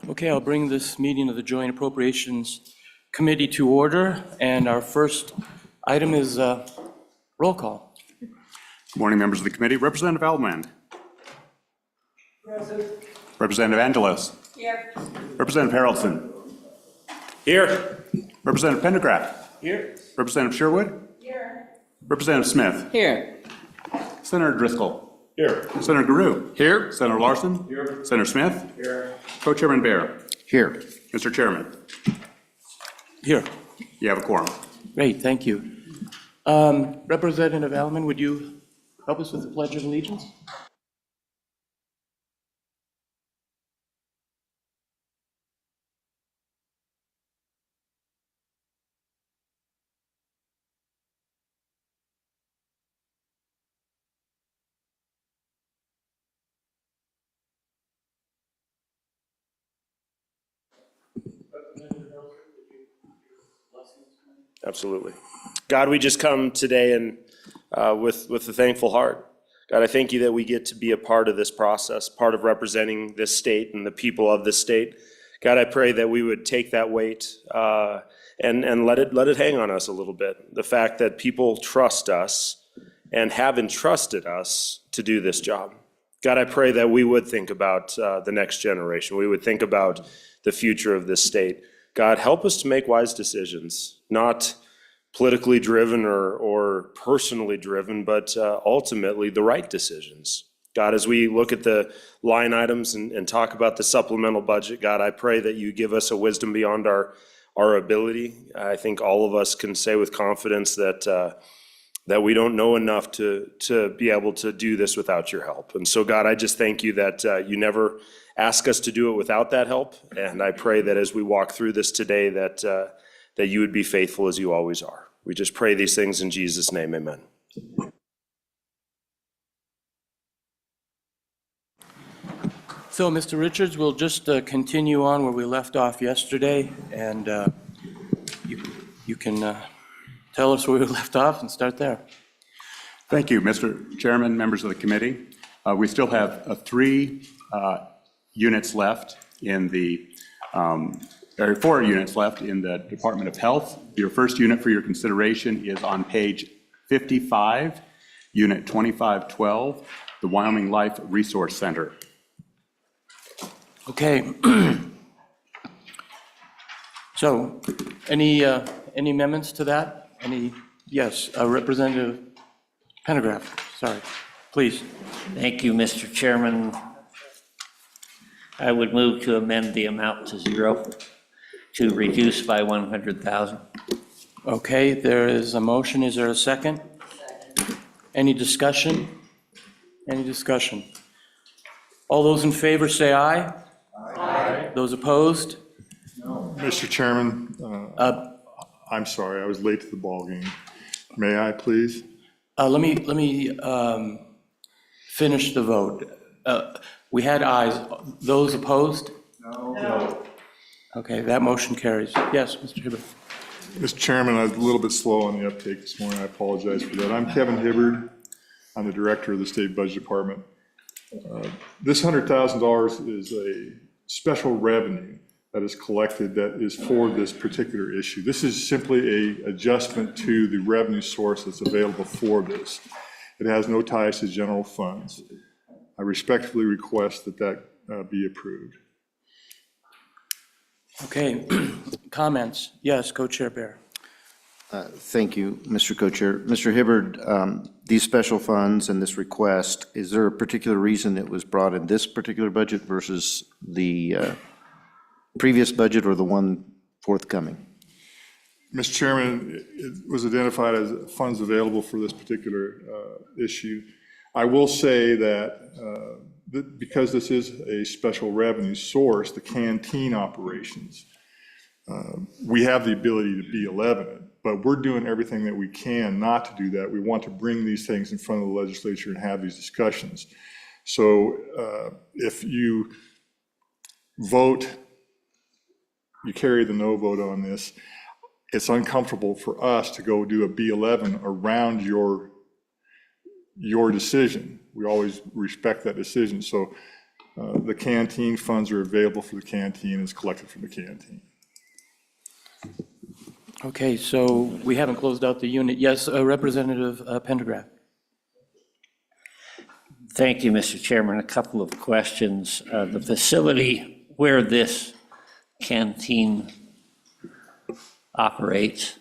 Okay, I'll bring this meeting of the Joint Appropriations Committee to order, and our first item is roll call. Good morning, members of the committee. Representative Almond. Present. Representative Angelos. Here. Representative Harrelson. Here. Representative Pendergraft. Here. Representative Sherwood. Here. Representative Smith. Here. Senator Driscoll. Here. Senator Guru. Here. Senator Larson. Here. Senator Smith. Here. Co-Chairman Bear. Here. Mr. Chairman, Here. you have a quorum. Great, thank you. Representative Alman, would you help us with the Pledge of Allegiance? Absolutely. God, we just come today and with a thankful heart. God, I thank you that we get to be a part of this process, part of representing this state and the people of this state. God, I pray that we would take that weight and let it hang on us a little bit. The fact that people trust us and have entrusted us to do this job. God, I pray that we would think about the next generation. We would think about the future of this state. God, help us to make wise decisions, not politically driven or personally driven, but ultimately the right decisions. God, as we look at the line items and talk about the supplemental budget, God, I pray that you give us a wisdom beyond our ability. I think all of us can say with confidence that we don't know enough to be able to do this without your help. And so, God, I just thank you that you never ask us to do it without that help. And I pray that as we walk through this today, that you would be faithful as you always are. We just pray these things in Jesus' name, amen. So, Mr. Richards, we'll just continue on where we left off yesterday, and you can tell us where we left off and start there. Thank you, Mr. Chairman, members of the committee. We still have 3 units left in the, 4 units left in the Department of Health. Your first unit for your consideration is on page 55, Unit 2512, the Wyoming Life Resource Center. Okay. So, any amendments to that? Yes, Representative Pendergraft, sorry, please. Thank you, Mr. Chairman. I would move to amend the amount to 0, to reduce by 100,000. Okay, there is a motion. Is there a second? Any discussion? Any discussion? All those in favor say aye. Aye. Those opposed? Mr. Chairman, I'm sorry, I was late to the ballgame. May I, please? Let me finish the vote. We had ayes. Those opposed? No. Okay, that motion carries. Yes, Mr. Hibbard. Mr. Chairman, I was a little bit slow on the uptake this morning. I apologize for that. I'm Kevin Hibbard. I'm the director of the State Budget Department. This $100,000 is a special revenue that is collected that is for this particular issue. This is simply an adjustment to the revenue source that's available for this. It has no ties to general funds. I respectfully request that be approved. Okay, comments? Yes, Co-Chair Bear. Thank you, Mr. Co-Chair. Mr. Hibbard, these special funds and this request, is there a particular reason it was brought in this particular budget versus the previous budget or the one forthcoming? Mr. Chairman, it was identified as funds available for this particular issue. I will say that because this is a special revenue source, the canteen operations, we have the ability to be 11, but we're doing everything that we can not to do that. We want to bring these things in front of the legislature and have these discussions. So if you vote, you carry the no vote on this, it's uncomfortable for us to go do a B11 around your decision. We always respect that decision. So The canteen funds are available for the canteen, is collected from the canteen. Okay, so we haven't closed out the unit. Yes, Representative Pendergraft. Thank you, Mr. Chairman. A couple of questions. The facility where this canteen operates,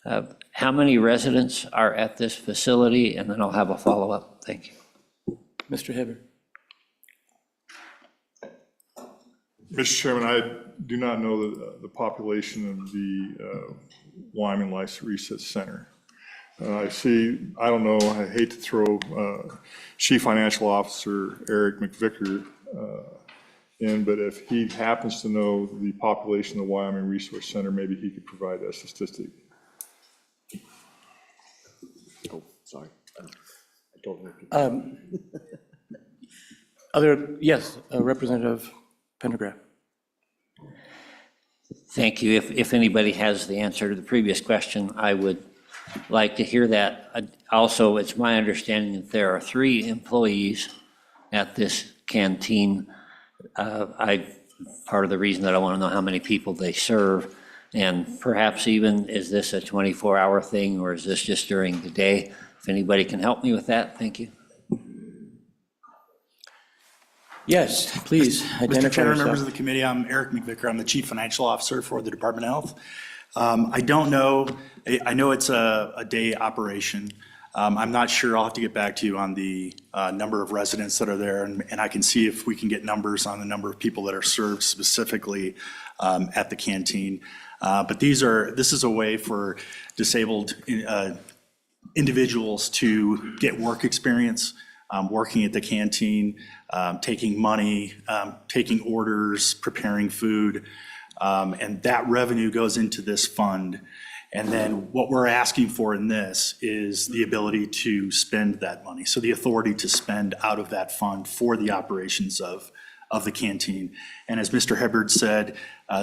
how many residents are at this facility? And then I'll have a follow-up. Thank you. Mr. Hibbard. Mr. Chairman, I do not know the population of the Wyoming Life Research Center. I don't know, I hate to throw Chief Financial Officer Eric McVicker in, but if he happens to know the population of the Wyoming Resource Center, maybe he could provide that statistic. Oh, sorry. I don't know. Yes, Representative Pendergraft. Thank you. If anybody has the answer to the previous question, I would like to hear that. Also, it's my understanding that there are 3 employees at this canteen. Part of the reason that I want to know how many people they serve, and perhaps even, is this a 24-hour thing, or is this just during the day? If anybody can help me with that, thank you. Yes, please identify Mr. Chairman, members yourself. of the committee, I'm Eric McVicker. I'm the Chief Financial Officer for the Department of Health. I don't know, I know it's a day operation. I'm not sure, I'll have to get back to you on the number of residents that are there, and I can see if we can get numbers on the number of people that are served specifically at the canteen. But this is a way for disabled individuals to get work experience, working at the canteen, taking money, taking orders, preparing food, and that revenue goes into this fund. And then what we're asking for in this is the ability to spend that money. So the authority to spend out of that fund for the operations of the canteen. And as Mr. Hibbard said,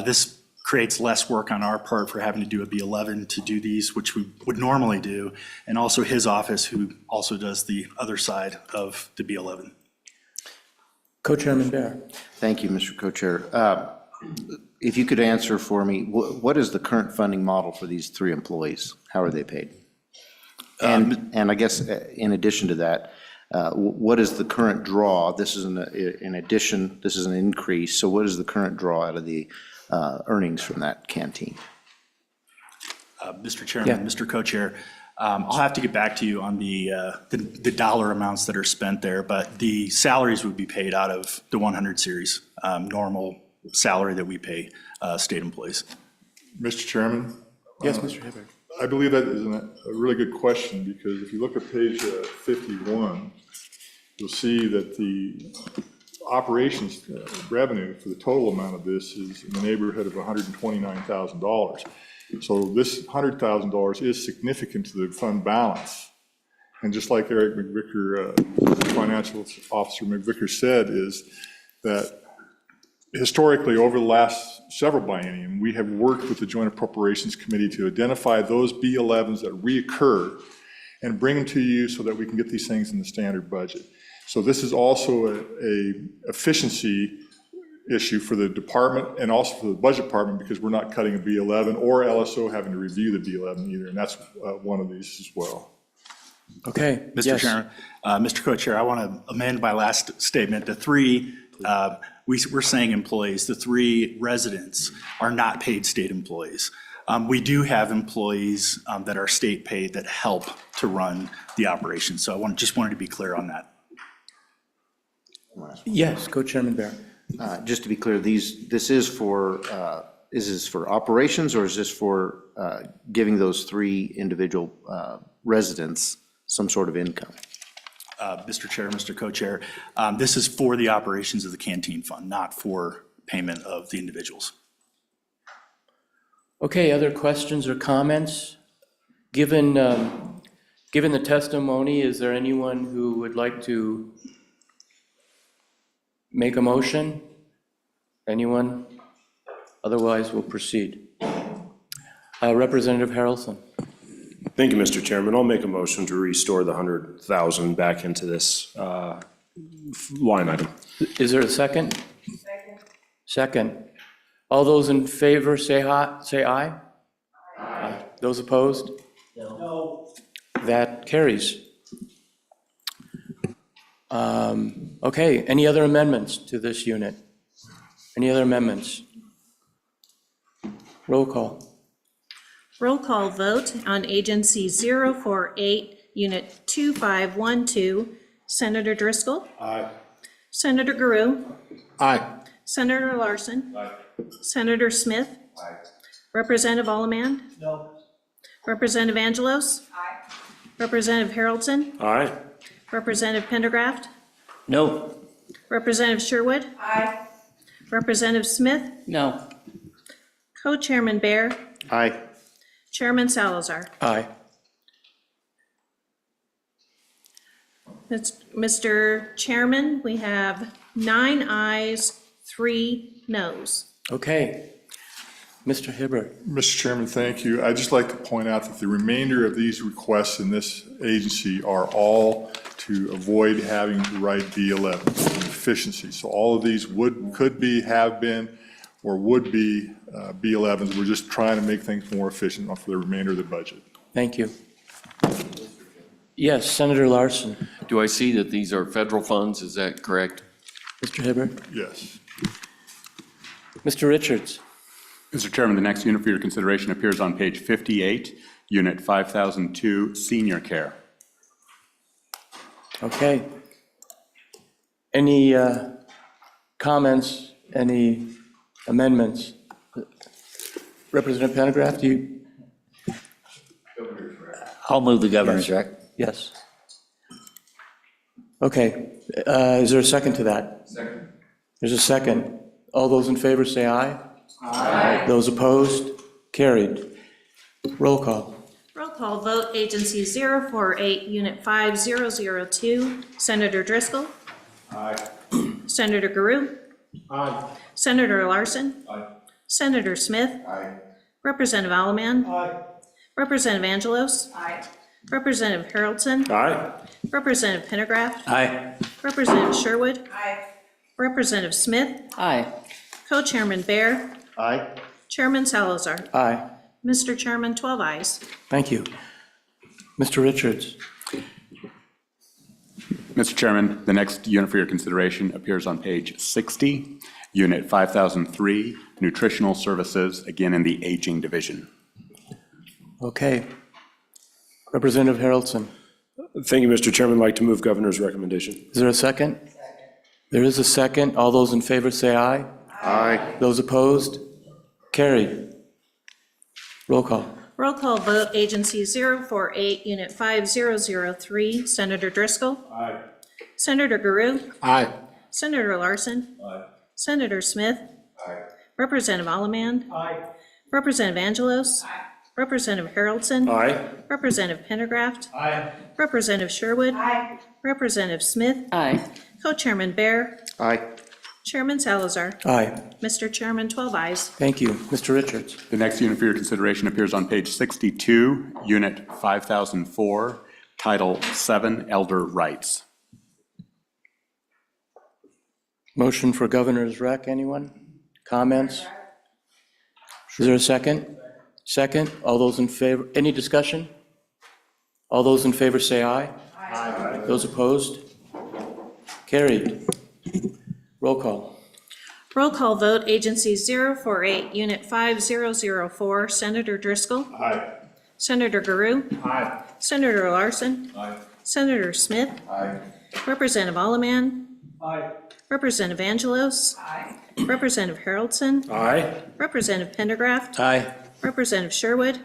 this creates less work on our part for having to do a B11 to do these, which we would normally do, and also his office, who also does the other side of the B11. Co-Chairman Bear. Thank you, Mr. Co-Chair. If you could answer for me, what is the current funding model for these 3 employees? How are they paid? And I guess in addition to that, what is the current draw? This is in addition, this is an increase, so what is the current draw out of the earnings from that canteen? Mr. Chairman, Yeah. Mr. Co-Chair, I'll have to get back to you on the dollar amounts that are spent there, but the salaries would be paid out of the 100 series, normal salary that we pay state employees. Mr. Chairman? Yes, Mr. Hibbard. I believe that is a really good question, because if you look at page 51, you'll see that the operations revenue for the total amount of this is in the neighborhood of $129,000. So this $100,000 is significant to the fund balance. And just like Eric McVicker, Financial Officer McVicker said, is that historically, over the last several biennium, we have worked with the Joint Appropriations Committee to identify those B11s that reoccur and bring them to you so that we can get these things in the standard budget. So this is also a efficiency issue for the department and also for the budget department, because we're not cutting a B11 or LSO having to review the B11 either, and that's one of these as well. Okay. Mr. Yes. Chairman, Mr. Co-Chair, I want to amend my last statement. The 3, we're saying employees, the 3 residents are not paid state employees. We do have employees that are state paid that help to run the operation. So just wanted to be clear on that. Yes, Co-Chairman Bear. Just to be clear, this is for operations, or is this for giving those 3 individual residents some sort of income? Mr. Chair, Mr. Co-Chair, this is for the operations of the canteen fund, not for payment of the individuals. Okay, other questions or comments? Given the testimony, is there anyone who would like to make a motion? Anyone? Otherwise, we'll proceed. Representative Harrelson. Thank you, Mr. Chairman. I'll make a motion to restore the 100,000 back into this line item. Is there a second? Second. All those in favor say aye. Aye. Those opposed? No. That carries. Okay, any other amendments to this unit? Any other amendments? Roll call. Roll call vote on Agency 048, Unit 2512. Senator Driscoll? Aye. Senator Guru? Aye. Senator Larson? Senator Smith? Representative Allemand? No. Representative Angelos? Representative Haroldson? Aye. Representative Pendergraft? No. Representative Sherwood? Representative Smith? No. Co-Chairman Bear? Aye. Chairman Salazar? Aye. Mr. Chairman, we have 9 ayes, 3 noes. Okay. Mr. Hibbert. Mr. Chairman, thank you. I'd just like to point out that the remainder of these requests in this agency are all to avoid having to write B11 efficiency. So all of these could be, have been, or would be B11s. We're just trying to make things more efficient for the remainder of the budget. Thank you. Yes, Senator Larson. Do I see that these are federal funds? Is that correct? Mr. Hibbert. Yes. Mr. Richards. Mr. Chairman, the next unit for your consideration appears on page 58, Unit 5002, Senior Care. Okay. Any comments, any amendments? Representative Pendergraft, do you? I'll move the governor's rec. Yes. Okay. Is there a second to that? Second. There's a second. All those in favor say aye. Aye. Those opposed? Carried. Roll call. Roll call vote, Agency 048, Unit 5002. Senator Driscoll? Aye. Senator Guru? Aye. Senator Larson? Aye. Senator Smith? Aye. Representative Allemand? Aye. Representative Angelos? Representative Haroldson? Aye. Representative Pendergraft? Aye. Representative Sherwood? Representative Smith? Aye. Co-Chairman Bear? Aye. Chairman Salazar? Aye. Mr. Chairman, 12 ayes. Thank you. Mr. Richards. Mr. Chairman, the next unit for your consideration appears on page 60, Unit 5003, Nutritional Services, again in the Aging Division. Okay. Representative Haroldson. Thank you, Mr. Chairman. I'd like to move governor's recommendation. Is there a second? There is a second. All those in favor say aye. Aye. Those opposed? Carried. Roll call. Roll call vote, Agency 048, Unit 5003. Senator Driscoll? Aye. Senator Guru? Aye. Senator Larson? Aye. Senator Smith? Aye. Representative Allemand? Aye. Representative Angelos? Representative Haroldson? Aye. Representative Pendergraft? Aye. Representative Sherwood? Representative Smith? Aye. Co-Chairman Bear? Aye. Chairman Salazar? Aye. Mr. Chairman, 12 ayes. Thank you. Mr. Richards. The next unit for your consideration appears on page 62, Unit 5004, Title 7, Elder Rights. Motion for governor's rec, anyone? Comments? Is there a second? Second. All those in favor, any discussion? All those in favor say aye. Aye. Those opposed? Carried. Roll call. Roll call vote, Agency 048, Unit 5004. Senator Driscoll? Aye. Senator Guru? Aye. Senator Larson? Aye. Senator Smith? Aye. Representative Allemand? Aye. Representative Angelos? Representative Haroldson? Aye. Representative Pendergraft? Aye. Representative Sherwood?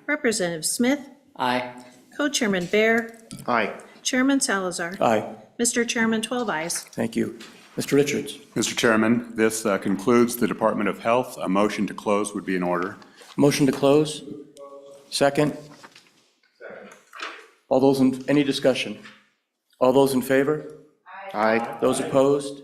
Representative Smith? Aye. Co-Chairman Bear? Aye. Chairman Salazar? Aye. Mr. Chairman, 12 ayes. Thank you. Mr. Richards. Mr. Chairman, this concludes the Department of Health. A motion to close would be in order. Motion to close? Second? All those in, any discussion? All those in favor? Aye. Those opposed?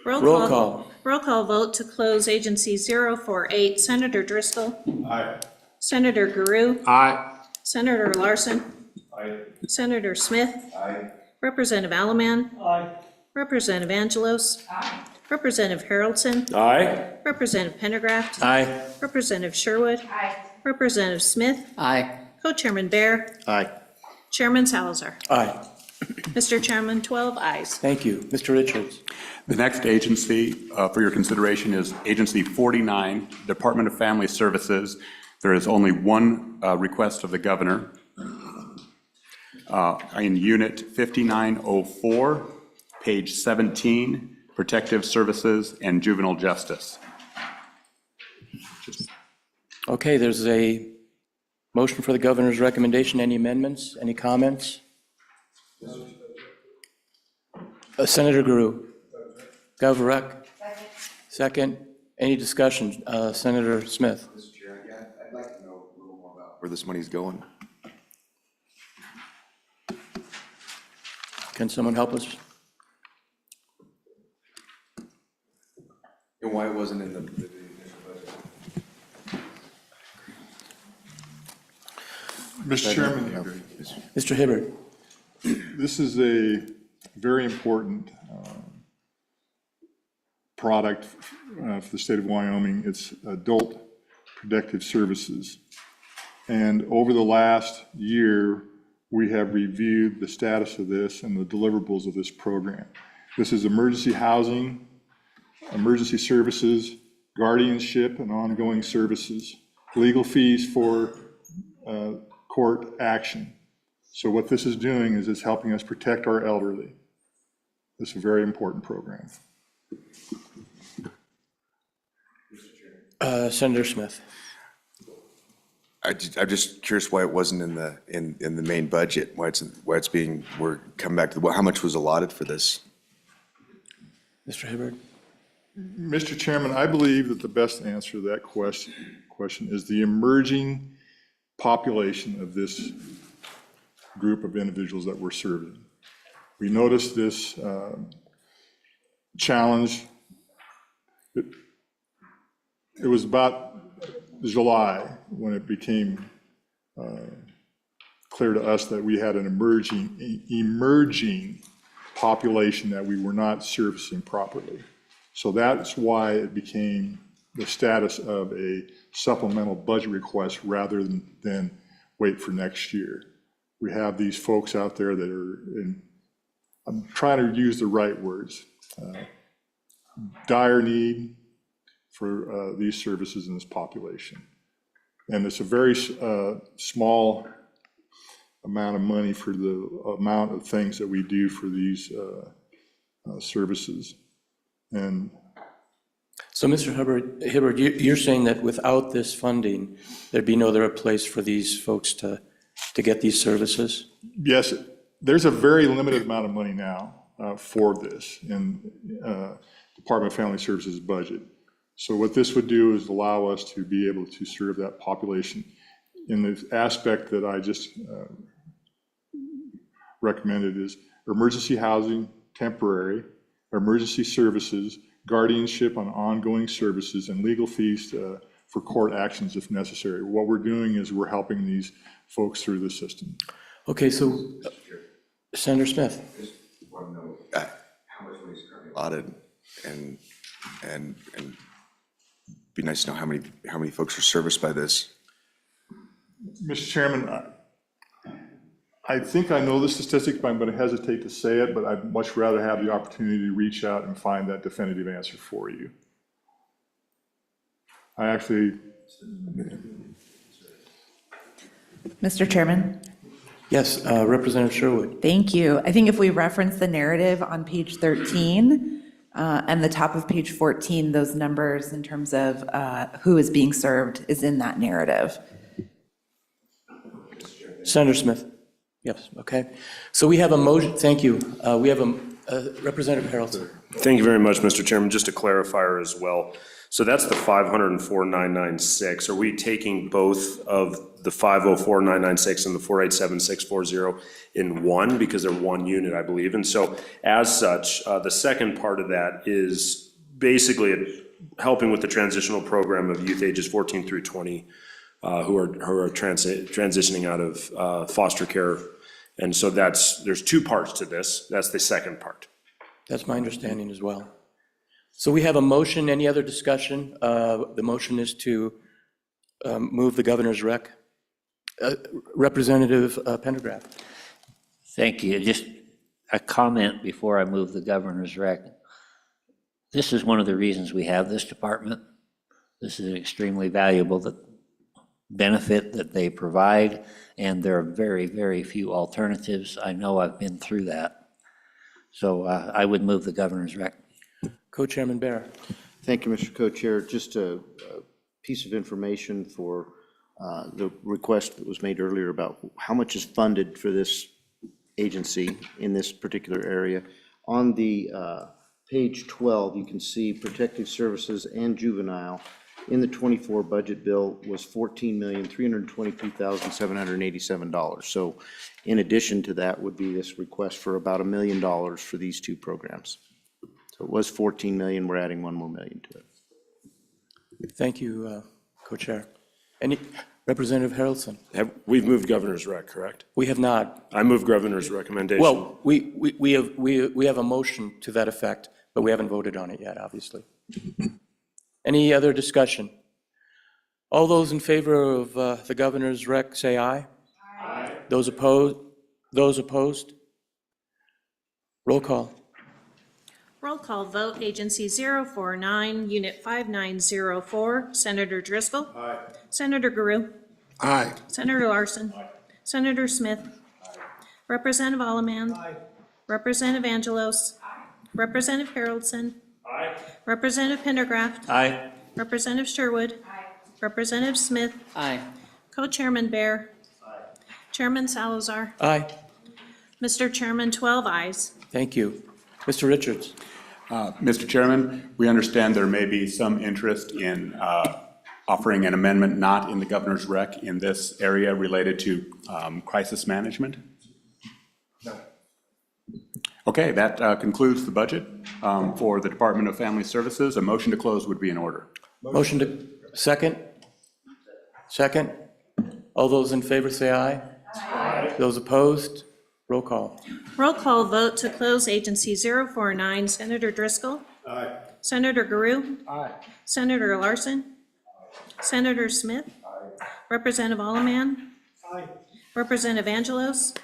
Roll call. Roll call vote to close Agency 048. Senator Driscoll? Aye. Senator Guru? Aye. Senator Larson? Aye. Senator Smith? Aye. Representative Allemand? Aye. Representative Angelos. Representative Haroldson. Aye. Representative Pendergraft. Aye. Representative Sherwood. Representative Smith. Aye. Co-Chairman Bear. Aye. Chairman Salazar. Aye. Mr. Chairman, 12 ayes. Thank you. Mr. Richards. The next agency for your consideration is Agency 49, Department of Family Services. There is only one request of the governor. In Unit 5904, page 17, Protective Services and Juvenile Justice. Okay, there's a motion for the governor's recommendation. Any amendments? Any comments? Senator Guru. Gavrek. Second. Any discussion? Senator Smith. Mr. Chair, I'd like to know a little more about where this money's going. Can someone help us? And why it wasn't in the initial budget. Mr. Chairman, Mr. Hibbert. this is a very important product for the state of Wyoming. It's adult protective services. And over the last year, we have reviewed the status of this and the deliverables of this program. This is emergency housing, emergency services, guardianship and ongoing services, legal fees for court action. So what this is doing is it's helping us protect our elderly. It's a very important program. Senator Smith. I'm just curious why it wasn't in the main budget, why it's being, we're coming back to, how much was allotted for this? Mr. Hibbert. Mr. Chairman, I believe that the best answer to that question is the emerging population of this group of individuals that we're serving. We noticed this challenge. It was about July when it became clear to us that we had an emerging population that we were not servicing properly. So that's why it became the status of a supplemental budget request rather than wait for next year. We have these folks out there that are in, I'm trying to use the right words, dire need for these services in this population. And it's a very small amount of money for the amount of things that we do for these services. And So, Mr. Hibbert, you're saying that without this funding, there'd be no other place for these folks to get these services? yes, there's a very limited amount of money now for this in Department of Family Services budget. So what this would do is allow us to be able to serve that population in the aspect that I just recommended is emergency housing, temporary, emergency services, guardianship on ongoing services, and legal fees for court actions if necessary. What we're doing is we're helping these folks through the system. Okay, so Senator Smith. Just want to know how much money is currently allotted, and be nice to know how many folks are serviced by this. Mr. Chairman, I think I know the statistics, but I'm going to hesitate to say it, but I'd much rather have the opportunity to reach out and find that definitive answer for you. I actually. Mr. Chairman, Yes, Representative Sherwood. thank you. I think if we reference the narrative on page 13 and the top of page 14, those numbers in terms of who is being served is in that narrative. Senator Smith. Yes, okay. So we have a motion, thank you. We have a Representative Haroldson. Thank you very much, Mr. Chairman. Just a clarifier as well. So that's the 504,996. Are we taking both of the 504,996 and the 487,640 in one? Because they're one unit, I believe. And so as such, the second part of that is basically helping with the transitional program of youth ages 14 through 20 who are transitioning out of foster care. And so there's two parts to this. That's the second part. That's my understanding as well. So we have a motion. Any other discussion? The motion is to move the governor's rec. Representative Pendergraft. Thank you. Just a comment before I move the governor's rec. This is one of the reasons we have this department. This is an extremely valuable benefit that they provide, and there are very, very few alternatives. I know I've been through that. So I would move the governor's rec. Co-Chairman Bear. Thank you, Mr. Co-Chair. Just a piece of information for the request that was made earlier about how much is funded for this agency in this particular area. On the page 12, you can see protective services and juvenile in the 24 budget bill was $14,322,787. So in addition to that would be this request for about $1 million for these two programs. So it was 14 million, we're adding $1 more million to it. Thank you, Co-Chair. Any, Representative Harrelson? We've moved governor's rec, correct? We have not. I move governor's recommendation. Well, we have a motion to that effect, but we haven't voted on it yet, obviously. Any other discussion? All those in favor of the governor's rec, say aye. Aye. Those opposed? Roll call. Roll call vote, Agency 049, Unit 5904, Senator Driscoll. Aye. Senator Guru. Aye. Senator Larson. Aye. Senator Smith. Aye. Representative Allemand. Aye. Representative Angelos. Aye. Representative Haroldson. Aye. Representative Pendergraft. Aye. Representative Sherwood. Aye. Representative Smith. Aye. Co-Chairman Bear. Aye. Chairman Salazar. Aye. Mr. Chairman, 12 ayes. Thank you. Mr. Richards? Mr. Chairman, we understand there may be some interest in offering an amendment not in the governor's rec in this area related to crisis management. No. Okay, that concludes the budget for the Department of Family Services. A motion to close would be in order. Motion to, second? Second? All those in favor say aye. Aye. Those opposed? Roll call. Roll call vote to close Agency 049, Senator Driscoll. Aye. Senator Guru. Aye. Senator Larson. Aye. Senator Smith. Aye. Representative Allemand. Aye. Representative Angelos.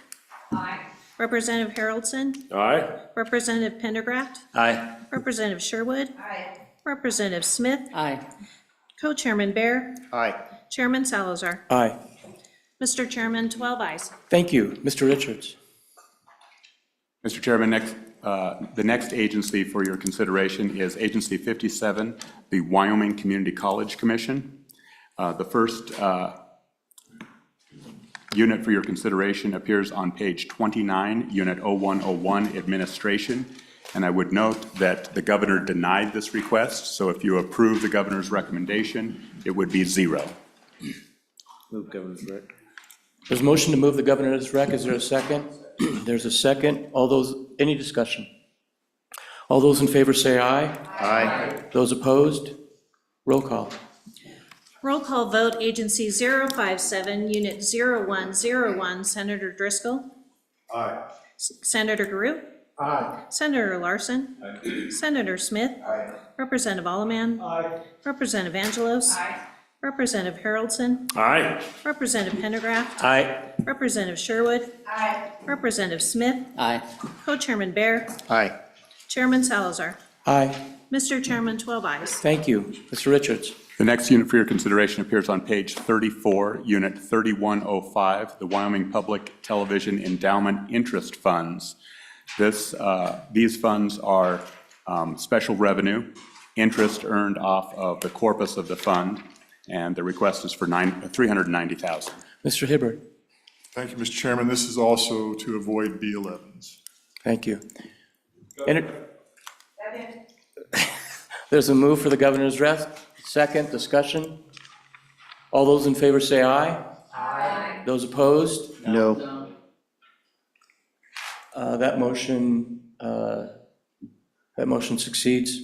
Aye. Representative Haroldson. Aye. Representative Pendergraft. Aye. Representative Sherwood. Aye. Representative Smith. Aye. Co-Chairman Bear. Aye. Chairman Salazar. Aye. Mr. Chairman, 12 ayes. Thank you. Mr. Richards? Mr. Chairman, the next agency for your consideration is Agency 57, the Wyoming Community College Commission. The first unit for your consideration appears on page 29, Unit 0101, Administration. And I would note that the governor denied this request, so if you approve the governor's recommendation, it would be 0. Move governor's rec. There's a motion to move the governor's rec. Is there a second? There's a second. All those, any discussion? All those in favor say aye. Aye. Those opposed? Roll call. Roll call vote, Agency 057, Unit 0101, Senator Driscoll. Aye. Senator Guru. Aye. Senator Larson. Aye. Senator Smith. Aye. Representative Allemand. Aye. Representative Angelos. Aye. Representative Haroldson. Aye. Representative Pendergraft. Aye. Representative Sherwood. Aye. Representative Smith. Aye. Co-Chairman Bear. Aye. Chairman Salazar. Aye. Mr. Chairman, 12 ayes. Thank you. Mr. Richards? The next unit for your consideration appears on page 34, Unit 3105, the Wyoming Public Television Endowment Interest Funds. These funds are special revenue, interest earned off of the corpus of the fund, and the request is for $390,000. Mr. Hibbert? Thank you, Mr. Chairman. This is also to avoid B11s. Thank you. There's a move for the governor's rec. Second, discussion. All those in favor say aye. Aye. Those opposed? No. That motion succeeds.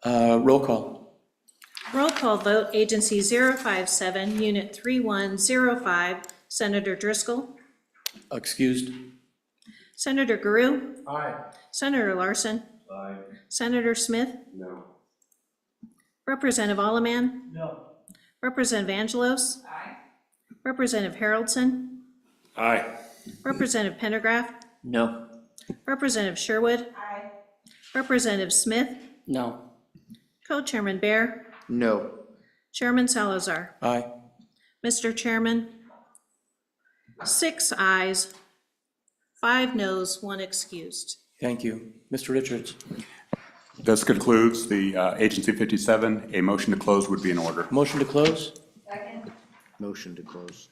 Roll call. Roll call vote, Agency 057, Unit 3105, Senator Driscoll. Excused. Senator Guru. Aye. Senator Larson. Aye. Senator Smith. No. Representative Alleman. No. Representative Angelos. Aye. Representative Haroldson. Aye. Representative Pendergraft. No. Representative Sherwood. Aye. Representative Smith. No. Co-Chairman Bear. No. Chairman Salazar. Aye. Mr. Chairman, 6 ayes, 5 noes, 1 excused. Thank you. Mr. Richards. This concludes the Agency 57. A motion to close would be in order. Motion to close? Motion to close.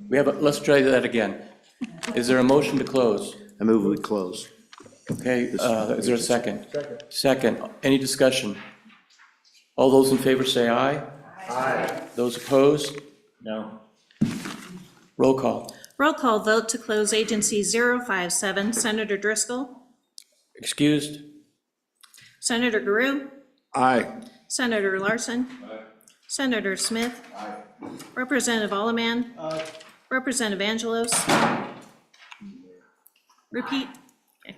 Let's try that again. Is there a motion to close? I move we close. Okay, is there a second? Second. Any discussion? All those in favor say aye. Aye. Those opposed? No. Roll call. Roll call vote to close Agency 057. Senator Driscoll. Excused? Senator Guru. Aye. Senator Larson. Aye. Senator Smith. Aye. Representative Alleman. Aye. Representative Angelos. Repeat. Okay.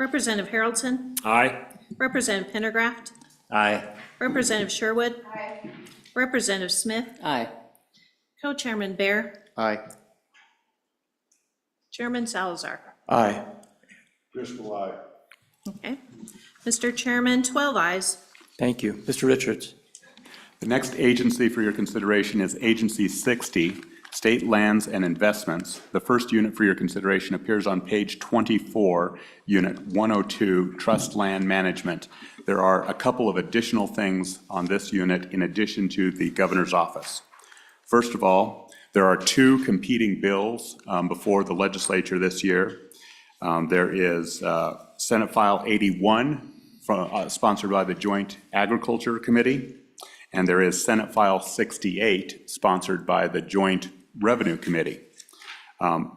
Representative Haroldson. Aye. Representative Pendergraft. Aye. Representative Sherwood. Aye. Representative Smith. Aye. Co-Chairman Bear. Aye. Chairman Salazar. Aye. Driscoll, aye. Okay. Mr. Chairman, 12 ayes. Thank you. Mr. Richards. The next agency for your consideration is Agency 60, State Lands and Investments. The first unit for your consideration appears on page 24, Unit 102, Trust Land Management. There are a couple of additional things on this unit in addition to the governor's office. First of all, there are 2 competing bills before the legislature this year. There is Senate File 81, sponsored by the Joint Agriculture Committee, and there is Senate File 68, sponsored by the Joint Revenue Committee.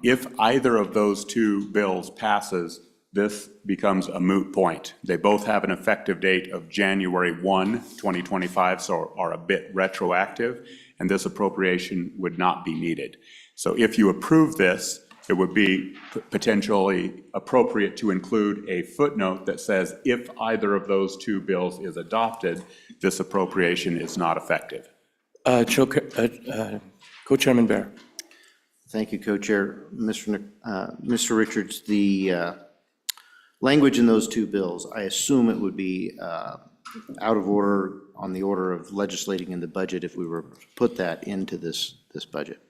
If either of those 2 bills passes, this becomes a moot point. They both have an effective date of January 1, 2025, so are a bit retroactive, and this appropriation would not be needed. So if you approve this, it would be potentially appropriate to include a footnote that says if either of those 2 bills is adopted, this appropriation is not effective. Co-Chairman Bear. Thank you, Co-Chair. Mr. Richards, the language in those 2 bills, I assume it would be out of order on the order of legislating in the budget if we were to put that into this budget.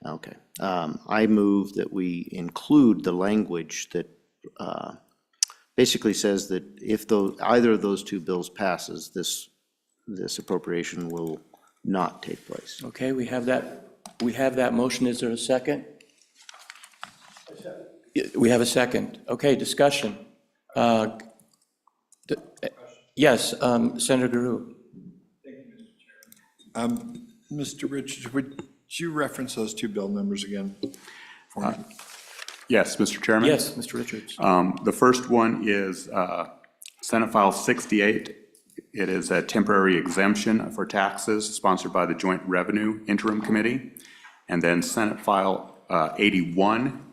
Okay. I move that we include the language that basically says that if either of those 2 bills passes, this appropriation will not take place. Okay, we have that motion. Is there a second? We have a second. Okay, discussion. Yes, Senator Guru. Mr. Richards, would you reference those 2 bill numbers again for me? Yes, Mr. Chairman? Yes, Mr. Richards. The first one is Senate File 68. It is a temporary exemption for taxes sponsored by the Joint Revenue Interim Committee. And then Senate File 81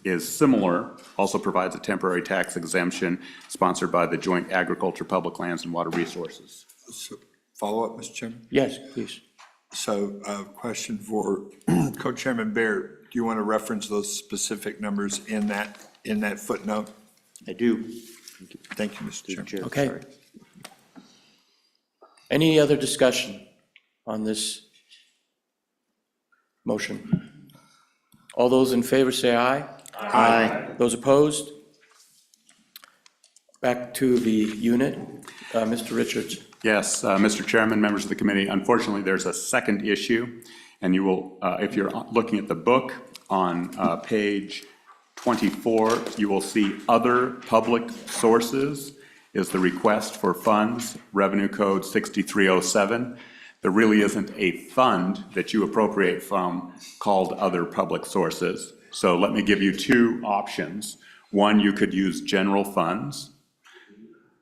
is similar, also provides a temporary tax exemption sponsored by the Joint Agriculture, Public Lands, and Water Resources. So, follow up, Mr. Chairman? Yes, please. So a question for Co-Chairman Bear. Do you want to reference those specific numbers in that footnote? I do. Thank you, Mr. Chairman. Okay. Sorry. Any other discussion on this motion? All those in favor say aye. Aye. Those opposed? Back to the unit. Mr. Richards. Yes, Mr. Chairman, members of the committee, unfortunately, there's a second issue, and you will, if you're looking at the book on page 24, you will see other public sources is the request for funds, revenue code 6307. There really isn't a fund that you appropriate from called other public sources. So let me give you 2 options. One, you could use general funds.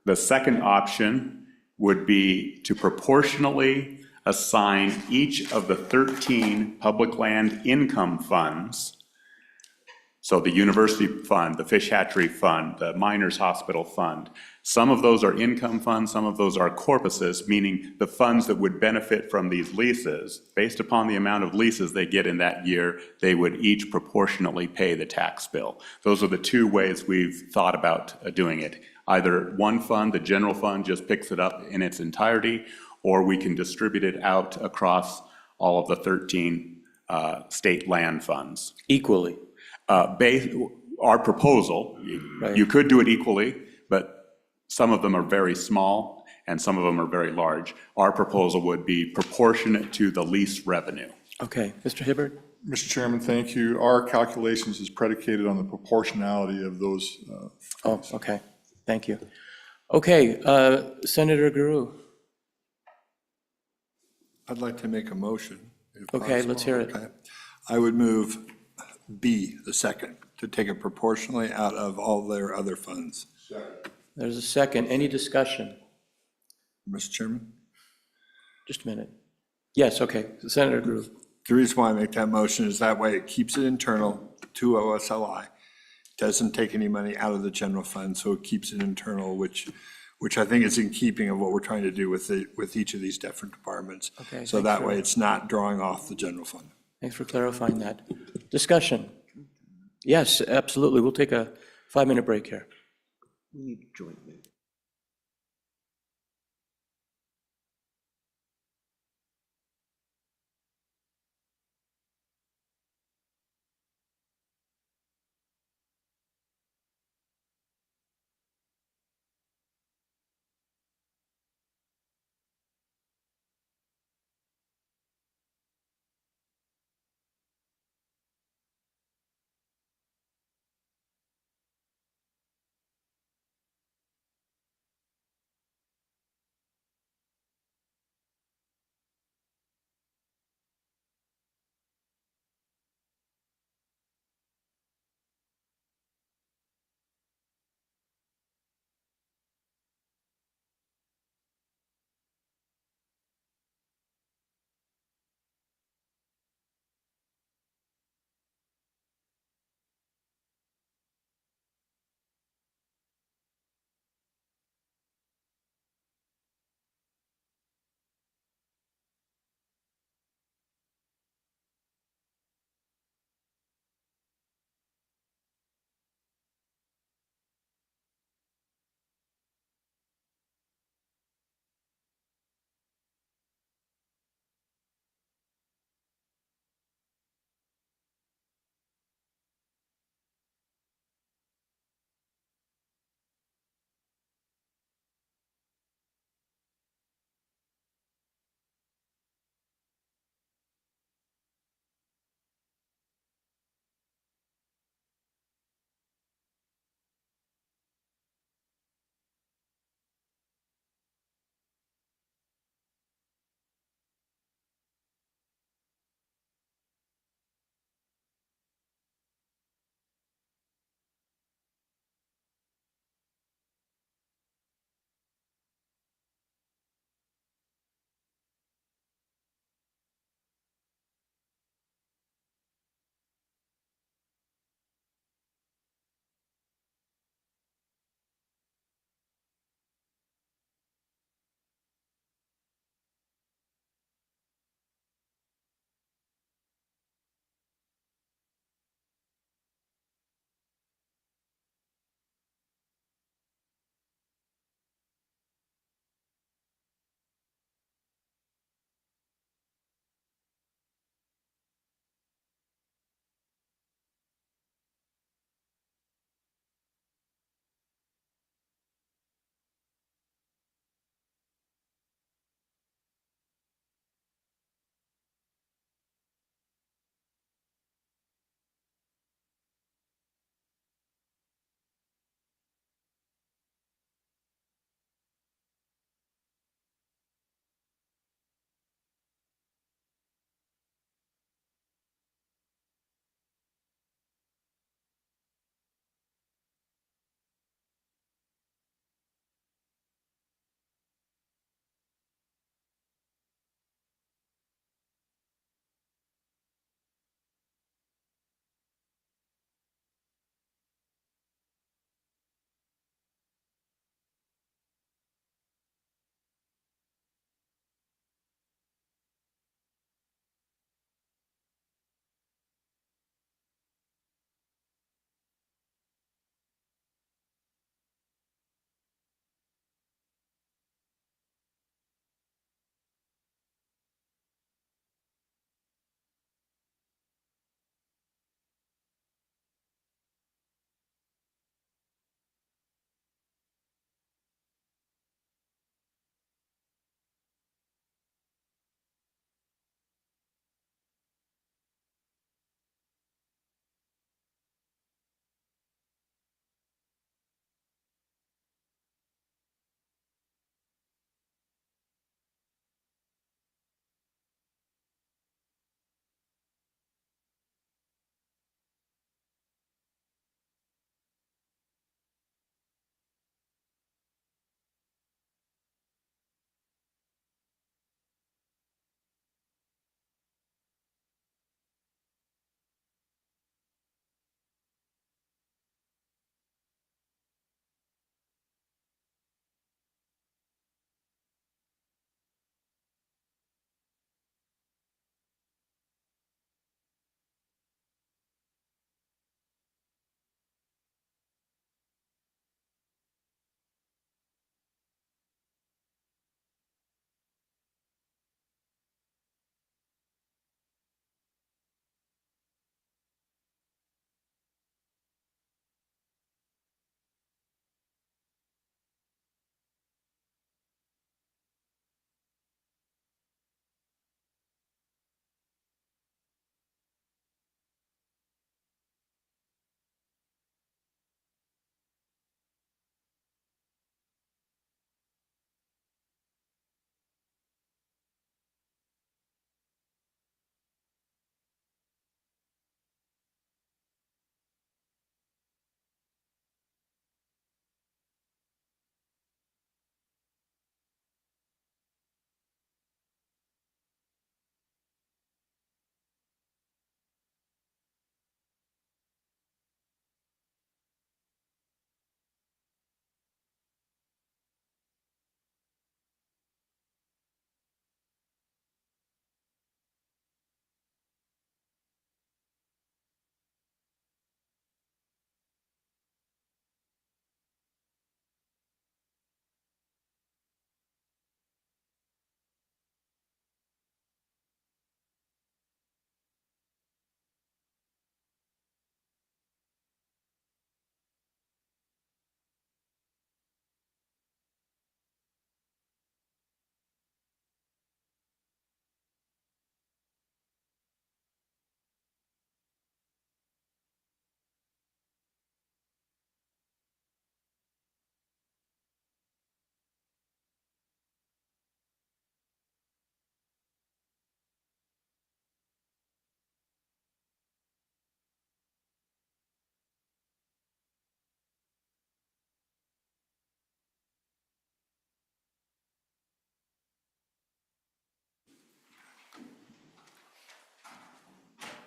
The second option would be to proportionally assign each of the 13 public land income funds So the university fund, the fish hatchery fund, the miners hospital fund, some of those are income funds, some of those are corpuses, meaning the funds that would benefit from these leases, based upon the amount of leases they get in that year, they would each proportionately pay the tax bill. Those are the two ways we've thought about doing it. Either one fund, the general fund, just picks it up in its entirety, or we can distribute it out across all of the 13 state land funds. Equally. Our proposal, you could do it equally, but some of them are very small and some of them are very large. Our proposal would be proportionate to the lease revenue. Okay, Mr. Hibbert? Mr. Chairman, thank you. Our calculations is predicated on the proportionality of those. Oh, okay, thank you. Okay, Senator Guru. I'd like to make a motion. if Okay, let's possible. hear it. Okay. I would move B, the second, to take it proportionally out of all their other funds. There's a second. Any discussion? Mr. Chairman? Just a minute. Yes, okay, Senator Guru. The reason why I make that motion is that way it keeps it internal to OSLI. Doesn't take any money out of the general fund, so it keeps it internal, which I think is in keeping of what we're trying to do with each of these different departments. Okay, So thanks that for- way it's not drawing off the general fund. Thanks for clarifying that. Discussion? Yes, absolutely. We'll take a 5-minute break here. We need joint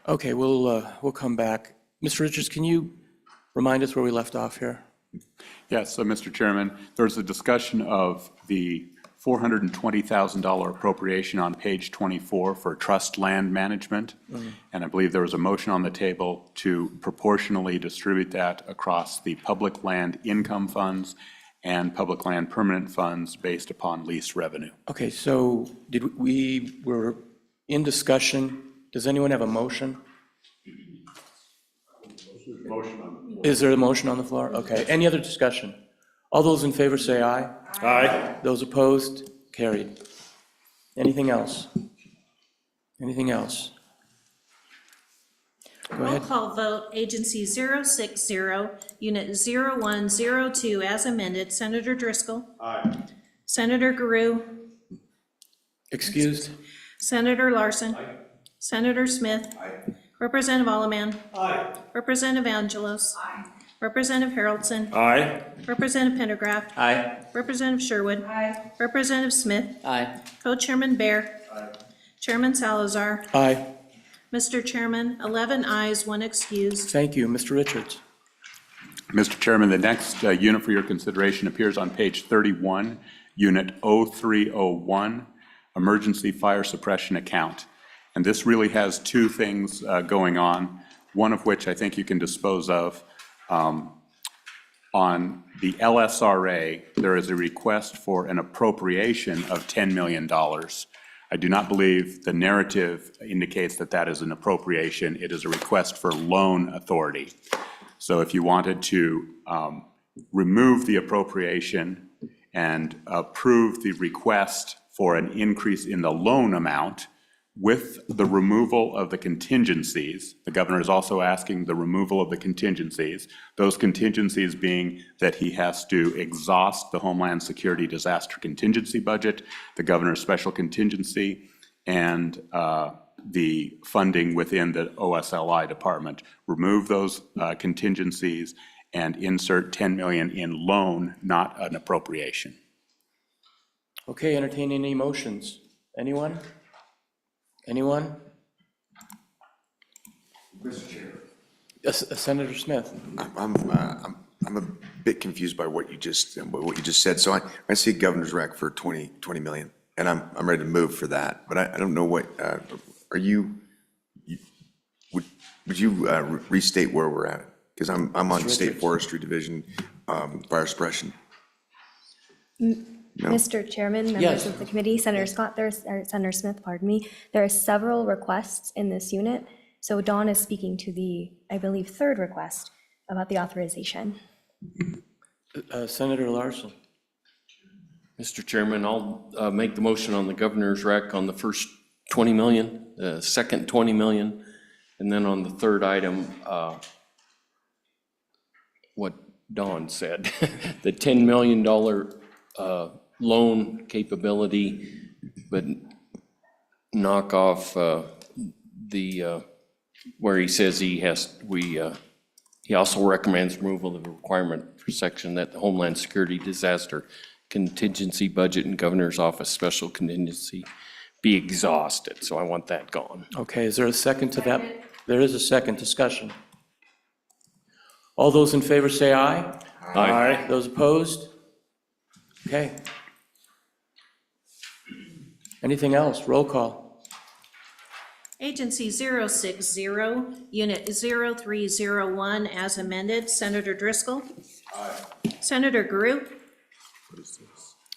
Okay, we'll come back. Mr. Richards, can you remind us where we left off here? Yes, so Mr. Chairman, there's a discussion of the $420,000 appropriation on page 24 for trust land management. And I believe there was a motion on the table to proportionally distribute that across the public land income funds and public land permanent funds based upon lease revenue. Okay, so we were in discussion. Does anyone have a motion? Is there a motion on the floor? Okay, any other discussion? All those in favor say aye. Aye. Those opposed, carried. Anything else? Anything else? Go Roll ahead. call vote, Agency 060, Unit 0102, as amended. Senator Driscoll. Aye. Senator Guru. Excused? Senator Larson. Aye. Senator Smith. Aye. Representative Alleman. Aye. Representative Angelos. Aye. Representative Haroldson. Aye. Representative Pendergraft. Aye. Representative Sherwood. Aye. Representative Smith. Aye. Co-Chairman Bear. Aye. Chairman Salazar. Aye. Mr. Chairman, 11 ayes, 1 excused. Thank you. Mr. Richards? Mr. Chairman, the next unit for your consideration appears on page 31, Unit 0301, Emergency Fire Suppression Account. And this really has two things going on, one of which I think you can dispose of. On the LSRA, there is a request for an appropriation of $10 million. I do not believe the narrative indicates that that is an appropriation. It is a request for loan authority. So if you wanted to remove the appropriation and approve the request for an increase in the loan amount with the removal of the contingencies, the governor is also asking the removal of the contingencies, those contingencies being that he has to exhaust the Homeland Security Disaster Contingency budget, the governor's special contingency, and the funding within the OSLI department. Remove those contingencies and insert $10 million in loan, not an appropriation. Okay, entertain any motions. Anyone? Anyone? Mr. Chair. Senator Smith? I'm a bit confused by what you just said. So I see a governor's rec for 20 million, and I'm ready to move for that. But I don't know what, would you restate where we're at? Because I'm on State Forestry Division, fire suppression. No. Mr. Chairman, members Yes. of the committee, Senator Scott, Senator Smith, pardon me, there are several requests in this unit. So Dawn is speaking to the, I believe, third request about the authorization. Senator Larson? Mr. Chairman, I'll make the motion on the governor's rec on the first 20 million, the second 20 million, and then on the third item, what Dawn said, the $10 million loan capability, but knock off where he says he also recommends removal of the requirement for section that the Homeland Security Disaster Contingency Budget and Governor's Office Special Contingency be exhausted. So I want that gone. Okay, is there a second to that? There is a second. Discussion. All those in favor say aye. Aye. Those opposed? Okay. Anything else? Roll call. Agency 060, Unit 0301, as amended. Senator Driscoll. Aye. Senator Guru.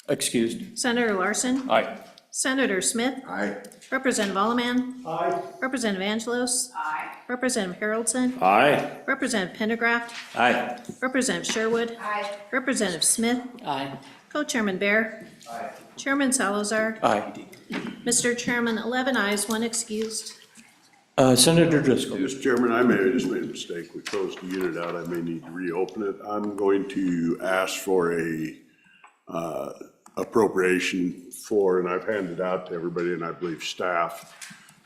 Excused. Senator Larson. Aye. Senator Smith. Aye. Representative Alleman. Aye. Representative Angelos. Aye. Representative Haroldson. Aye. Representative Pendergraft. Aye. Representative Sherwood. Aye. Representative Smith. Aye. Co-Chairman Bear. Aye. Chairman Salazar. Aye. Mr. Chairman, 11 ayes, 1 excused. Senator Driscoll? Mr. Chairman, I may have just made a mistake. We closed the unit out. I may need to reopen it. I'm going to ask for a appropriation for, and I've handed out to everybody and I believe staff,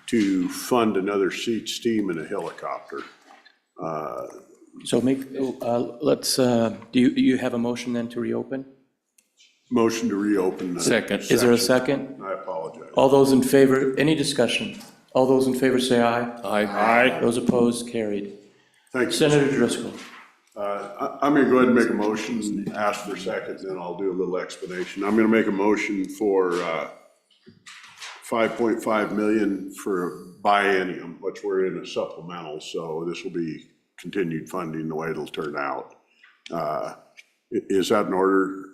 to fund another seat steam and a helicopter. So let's, do you have a motion then to reopen? Motion to reopen. Second. Is there a second? I apologize. All those in favor, any discussion? All those in favor say aye. Aye. Those opposed, carried. Thank you. Senator Driscoll. I'm going to go ahead and make a motion, ask for a second, then I'll do a little explanation. I'm going to make a motion for 5.5 million for biennium, which we're in a supplemental, so this will be continued funding the way it'll turn out. Is that in order,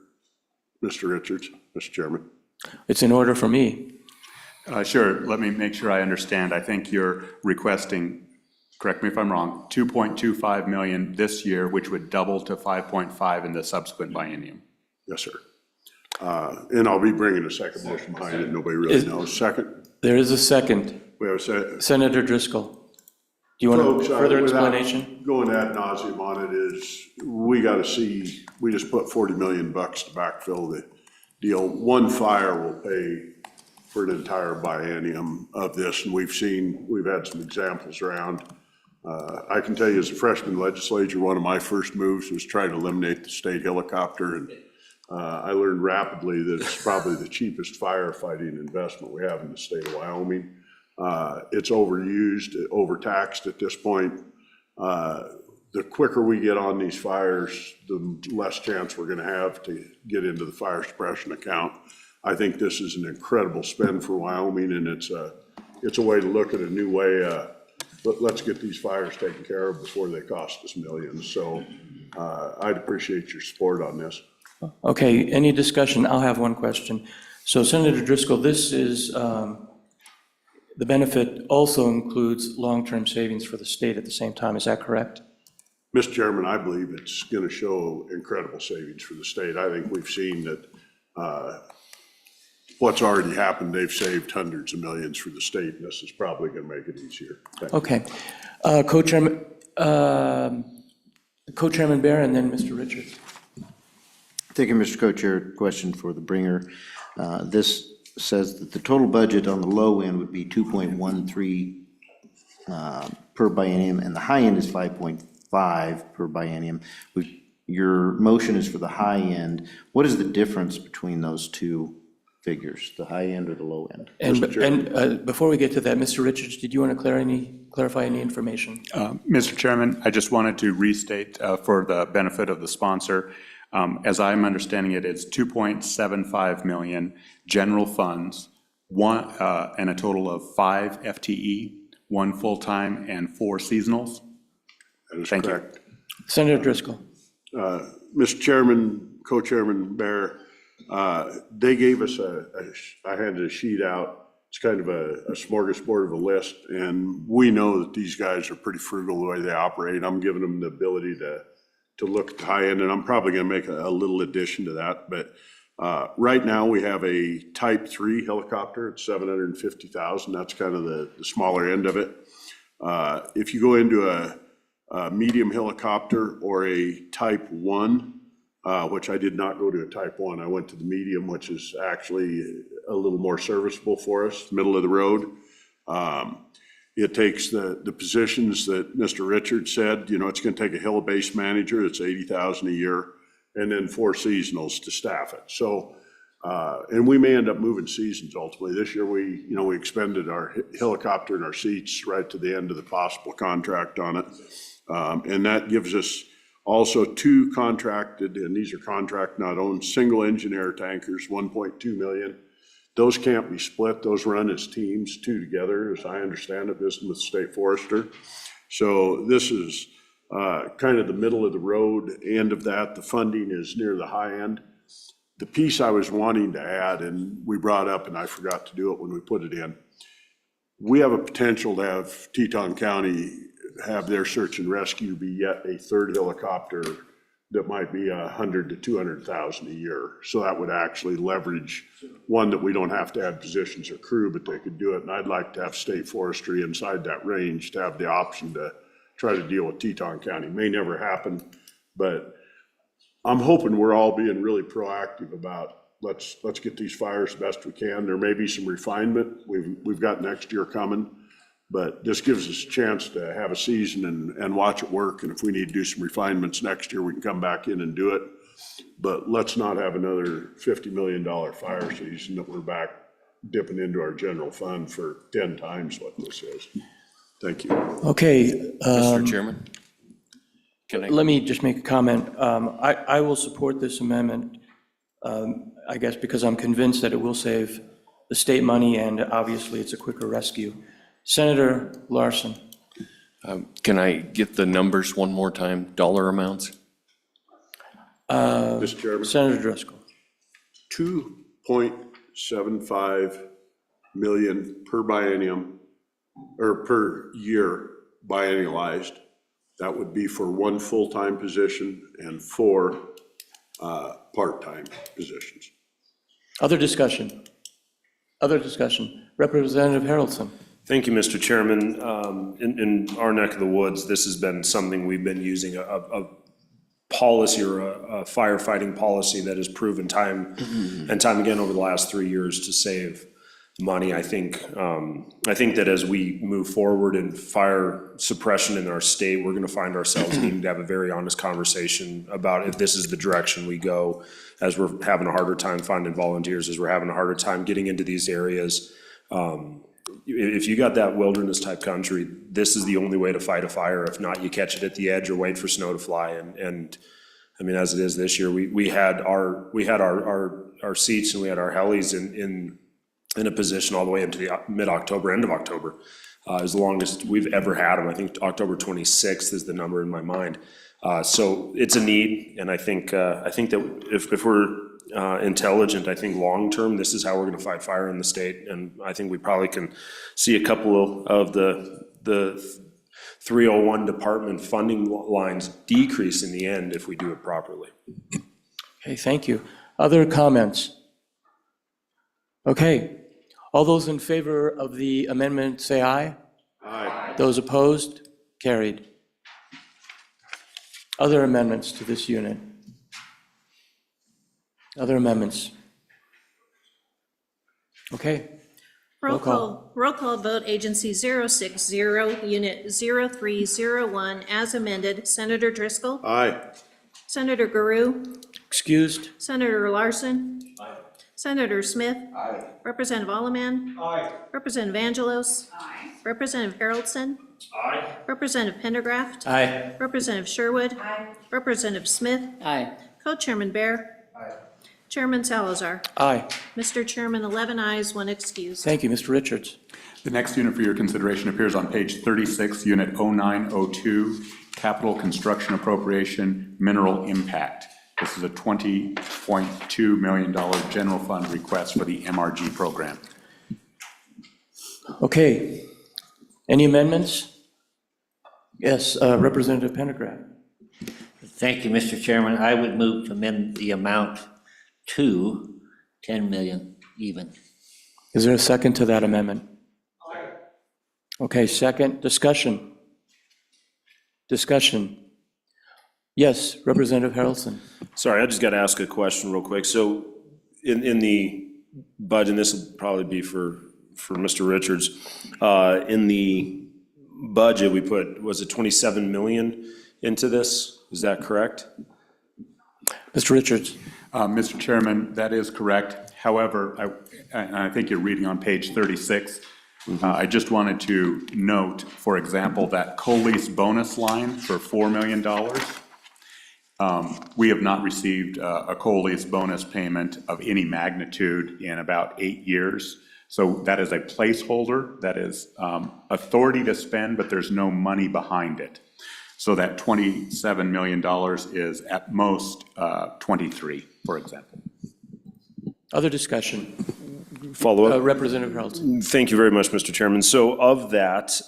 Mr. Richards, Mr. Chairman? It's in order for me. Sure, let me make sure I understand. I think you're requesting, correct me if I'm wrong, 2.25 million this year, which would double to 5.5 in the subsequent biennium. Yes, sir. And I'll be bringing a second motion behind it, nobody really knows. Second? There is a second. We have a second. Senator Driscoll. Do you want Folks, a further without explanation? going ad nauseum on it is, we got to see, we just put $40 million to backfill the deal. One fire will pay for an entire biennium of this, and we've had some examples around. I can tell you as a freshman legislature, one of my first moves was try to eliminate the state helicopter, and I learned rapidly that it's probably the cheapest firefighting investment we have in the state of Wyoming. It's overused, overtaxed at this point. The quicker we get on these fires, the less chance we're going to have to get into the fire suppression account. I think this is an incredible spend for Wyoming, and it's a way to look at a new way. Let's get these fires taken care of before they cost us millions. So I'd appreciate your support on this. Okay, any discussion? I'll have one question. So Senator Driscoll, this is, the benefit also includes long-term savings for the state at the same time. Is that correct? Mr. Chairman, I believe it's going to show incredible savings for the state. I think we've seen that what's already happened, they've saved hundreds of millions for the state, and this is probably going to make it easier. Thank you. Okay. Co-Chairman Bear and then Mr. Richards. Thank you, Mr. Co-Chair. Question for the bringer. This says that the total budget on the low end would be 2.13 per biennium, and the high end is 5.5 per biennium. Your motion is for the high end. What is the difference between those two figures, the high end or the low end? And before we get to that, Mr. Richards, did you want to clarify any information? Mr. Chairman, I just wanted to restate for the benefit of the sponsor, as I'm understanding it, it's 2.75 million general funds, and a total of 5 FTE, 1 full-time, and 4 seasonals. That is Thank correct. you. Senator Driscoll. Mr. Chairman, Co-Chairman Bear, they gave us I handed a sheet out. It's kind of a smorgasbord of a list, and we know that these guys are pretty frugal the way they operate. I'm giving them the ability to look at the high end, and I'm probably going to make a little addition to that. But right now, we have a Type 3 helicopter at $750,000. That's kind of the smaller end of it. If you go into a medium helicopter or a Type 1, which I did not go to a Type 1. I went to the medium, which is actually a little more serviceable for us, middle of the road. It takes the positions that Mr. Richards said, it's going to take a hill-based manager, it's $80,000 a year, and then 4 seasonals to staff it. So, and we may end up moving seasons ultimately. This year we expended our helicopter and our seats right to the end of the possible contract on it. And that gives us also 2 contracted, and these are contract not owned, single engine air tankers, 1.2 million. Those can't be split. Those run as teams, 2 together, as I understand it, this with State Forester. So this is kind of the middle of the road end of that. The funding is near the high end. The piece I was wanting to add, and we brought up, and I forgot to do it when we put it in, we have a potential to have Teton County have their search and rescue be yet a 3rd helicopter that might be $100,000 to $200,000 a year. So that would actually leverage one that we don't have to add positions or crew, but they could do it. And I'd like to have state forestry inside that range to have the option to try to deal with Teton County. May never happen, but I'm hoping we're all being really proactive about let's get these fires the best we can. There may be some refinement. We've got next year coming. But this gives us a chance to have a season and watch it work. And if we need to do some refinements next year, we can come back in and do it. But let's not have another $50 million fire season that we're back dipping into our general fund for 10 times what this is. Thank you. Okay, Mr. Chairman? Can I? let me just make a comment. I will support this amendment, I guess because I'm convinced that it will save the state money, and obviously it's a quicker rescue. Senator Larson. Can I get the numbers one more time, dollar amounts? Mr. Chairman, Senator Driscoll. 2.75 million per biennium, or per year biennialized. That would be for one full-time position and 4 part-time positions. Other discussion? Other discussion? Representative Harrelson. Thank you, Mr. Chairman. In our neck of the woods, this has been something we've been using, a policy or a firefighting policy that has proven time and time again over the last 3 years to save money. I think that as we move forward in fire suppression in our state, we're gonna find ourselves needing to have a very honest conversation about if this is the direction we go, as we're having a harder time finding volunteers, as we're having a harder time getting into these areas. If you got that wilderness type country, this is the only way to fight a fire. If not, you catch it at the edge or wait for snow to fly. And I mean, as it is this year, we had our seats and we had our helis in a position all the way into the mid-October, end of October, as the longest we've ever had them. I think October 26th is the number in my mind. So it's a need, and I think that if we're intelligent, I think long-term, this is how we're gonna fight fire in the state, and I think we probably can see a couple of the 301 department funding lines decrease in the end if we do it properly. Okay, thank you. Other comments? Okay, all those in favor of the amendment, say aye. Aye. Those opposed? Carried. Other amendments to this unit? Other amendments? Okay. Roll call vote, Agency 060, Unit 0301, as amended. Senator Driscoll? Aye. Senator Guru? Excused? Senator Larson? Senator Smith? Representative Alleman? Representative Angelos? Representative Haroldson? Representative Pendergraft? Aye. Representative Sherwood? Representative Smith? Co-Chairman Bear? Chairman Salazar? Aye. Mr. Chairman, 11 ayes, 1 excused. Thank you, Mr. Richards. The next unit for your consideration appears on page 36, Unit 0902, Capital Construction Appropriation Mineral Impact. This is a $20.2 million general fund request for the MRG program. Okay. Any amendments? Yes, Representative Pendergraft. Thank you, Mr. Chairman. I would move to amend the amount to 10 million even. Is there a second to that amendment? Okay, second. Discussion. Discussion. Yes, Representative Harrelson. Sorry, I just got to ask a question real quick. So in the budget, and this will probably be for Mr. Richards, in the budget, we put, was it 27 million into this? Is that correct? Mr. Richards. Mr. Chairman, that is correct. However, I think you're reading on page 36. I just wanted to note, for example, that COLEAS bonus line for $4 million. We have not received a COLEAS bonus payment of any magnitude in about 8 years. So that is a placeholder, that is authority to spend, but there's no money behind it. So that $27 million is at most 23, for example. Other discussion. Follow-up? Representative Harrelson. Thank you very much, Mr. Chairman. So of that,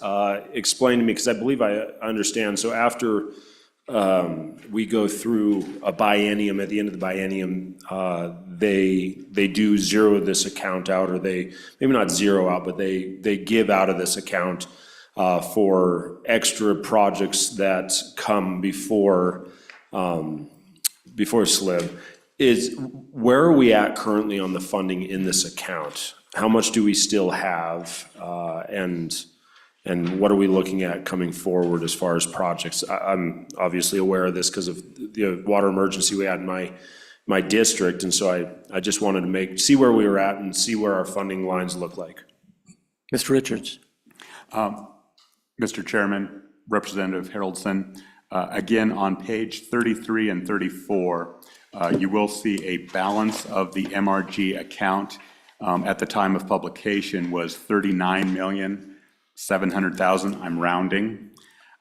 explain to me, because I believe I understand. So after we go through a biennium, at the end of the biennium, they do zero this account out, or they, maybe not zero out, but they give out of this account for extra projects that come before SLIB. Where are we at currently on the funding in this account? How much do we still have? And what are we looking at coming forward as far as projects? I'm obviously aware of this because of the water emergency we had in my my district, and so I just wanted to see where we were at and see where our funding lines look like. Mr. Richards? Mr. Chairman, Representative Haroldson, again, on page 33 and 34, you will see a balance of the MRG account at the time of publication was $39,700,000. I'm rounding.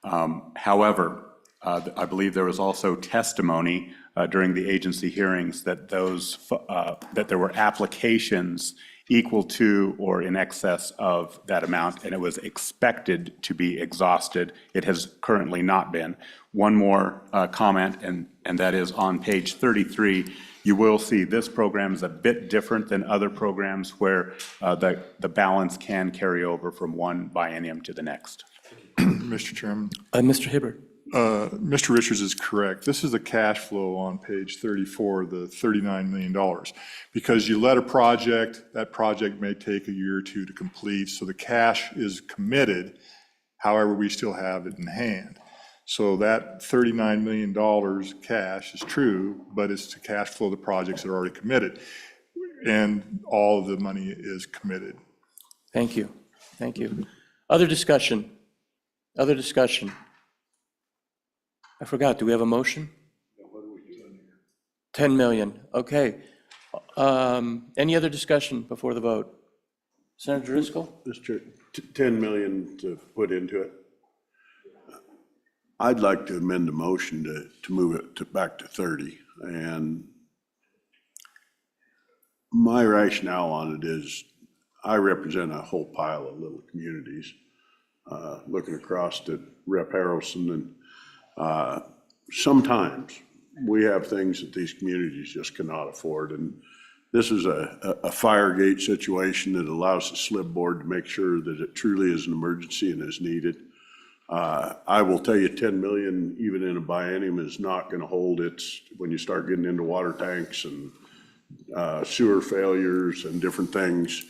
However, I believe there was also testimony during the agency hearings that that there were applications equal to or in excess of that amount, and it was expected to be exhausted. It has currently not been. One more comment, and that is on page 33, you will see this program is a bit different than other programs where the balance can carry over from one biennium to the next. Mr. Chairman. Mr. Hibbert? Mr. Richards is correct. This is the cash flow on page 34, the $39 million. Because you let a project, that project may take a year or two to complete, so the cash is committed, however, we still have it in hand. So that $39 million cash is true, but it's to cash flow the projects that are already committed. And all of the money is committed. Thank you. Thank you. Other discussion? Other discussion? I forgot, do we have a motion? 10 million, okay. Any other discussion before the vote? Senator Driscoll? Mr. 10 million to put into it. I'd like to amend the motion to move it back to 30. And my rationale on it is I represent a whole pile of little communities. Looking across at Rep. Harrelson, and sometimes we have things that these communities just cannot afford. And this is a fire gate situation that allows the slip board to make sure that it truly is an emergency and is needed. I will tell you 10 million, even in a biennium, is not going to hold. It's when you start getting into water tanks and sewer failures and different things,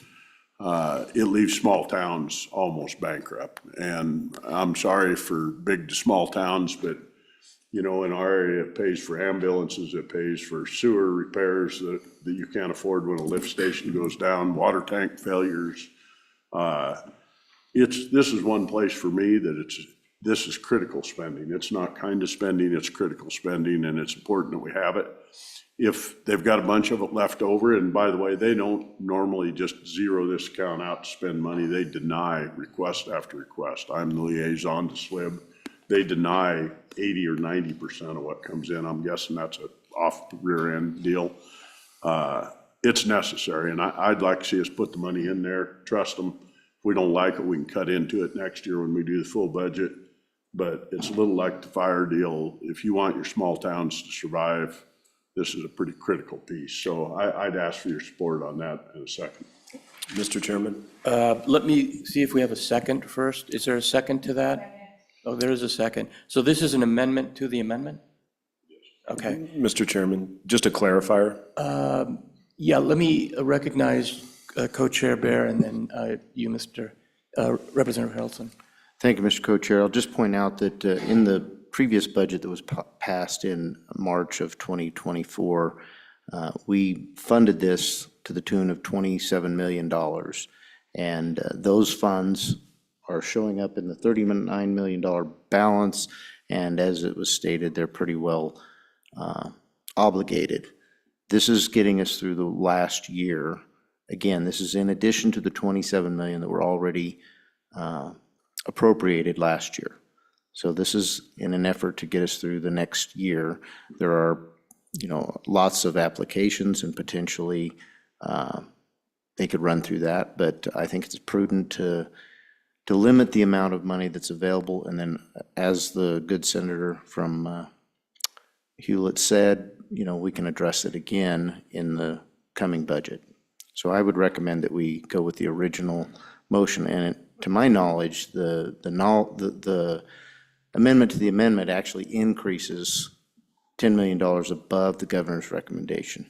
it leaves small towns almost bankrupt. And I'm sorry for big to small towns, but you know, in our area, it pays for ambulances, it pays for sewer repairs that you can't afford when a lift station goes down, water tank failures. This is one place for me that this is critical spending. It's not kind of spending, it's critical spending, and it's important that we have it. If they've got a bunch of it left over, and by the way, they don't normally just zero this account out to spend money. They deny request after request. I'm the liaison to SWIB. They deny 80 or 90% of what comes in. I'm guessing that's an off the rear end deal. It's necessary, and I'd like to see us put the money in there, trust them. If we don't like it, we can cut into it next year when we do the full budget. But it's a little like the fire deal. If you want your small towns to survive, this is a pretty critical piece. So I'd ask for your support on that in a second. Mr. Chairman? Let me see if we have a second first. Is there a second to that? Oh, there is a second. So this is an amendment to the amendment? Okay. Mr. Chairman, just a clarifier. Yeah, let me recognize Co-Chair Bear and then you, Mr. Representative Harrelson. Thank you, Mr. Co-Chair. I'll just point out that in the previous budget that was passed in March of 2024, we funded this to the tune of $27 million. And those funds are showing up in the $39 million balance. And as it was stated, they're pretty well obligated. This is getting us through the last year. Again, this is in addition to the $27 million that were already appropriated last year. So this is in an effort to get us through the next year. There are, lots of applications and potentially they could run through that, but I think it's prudent to limit the amount of money that's available. And then as the good senator from Hewlett said, we can address it again in the coming budget. So I would recommend that we go with the original motion. And to my knowledge, the amendment to the amendment actually increases $10 million above the governor's recommendation.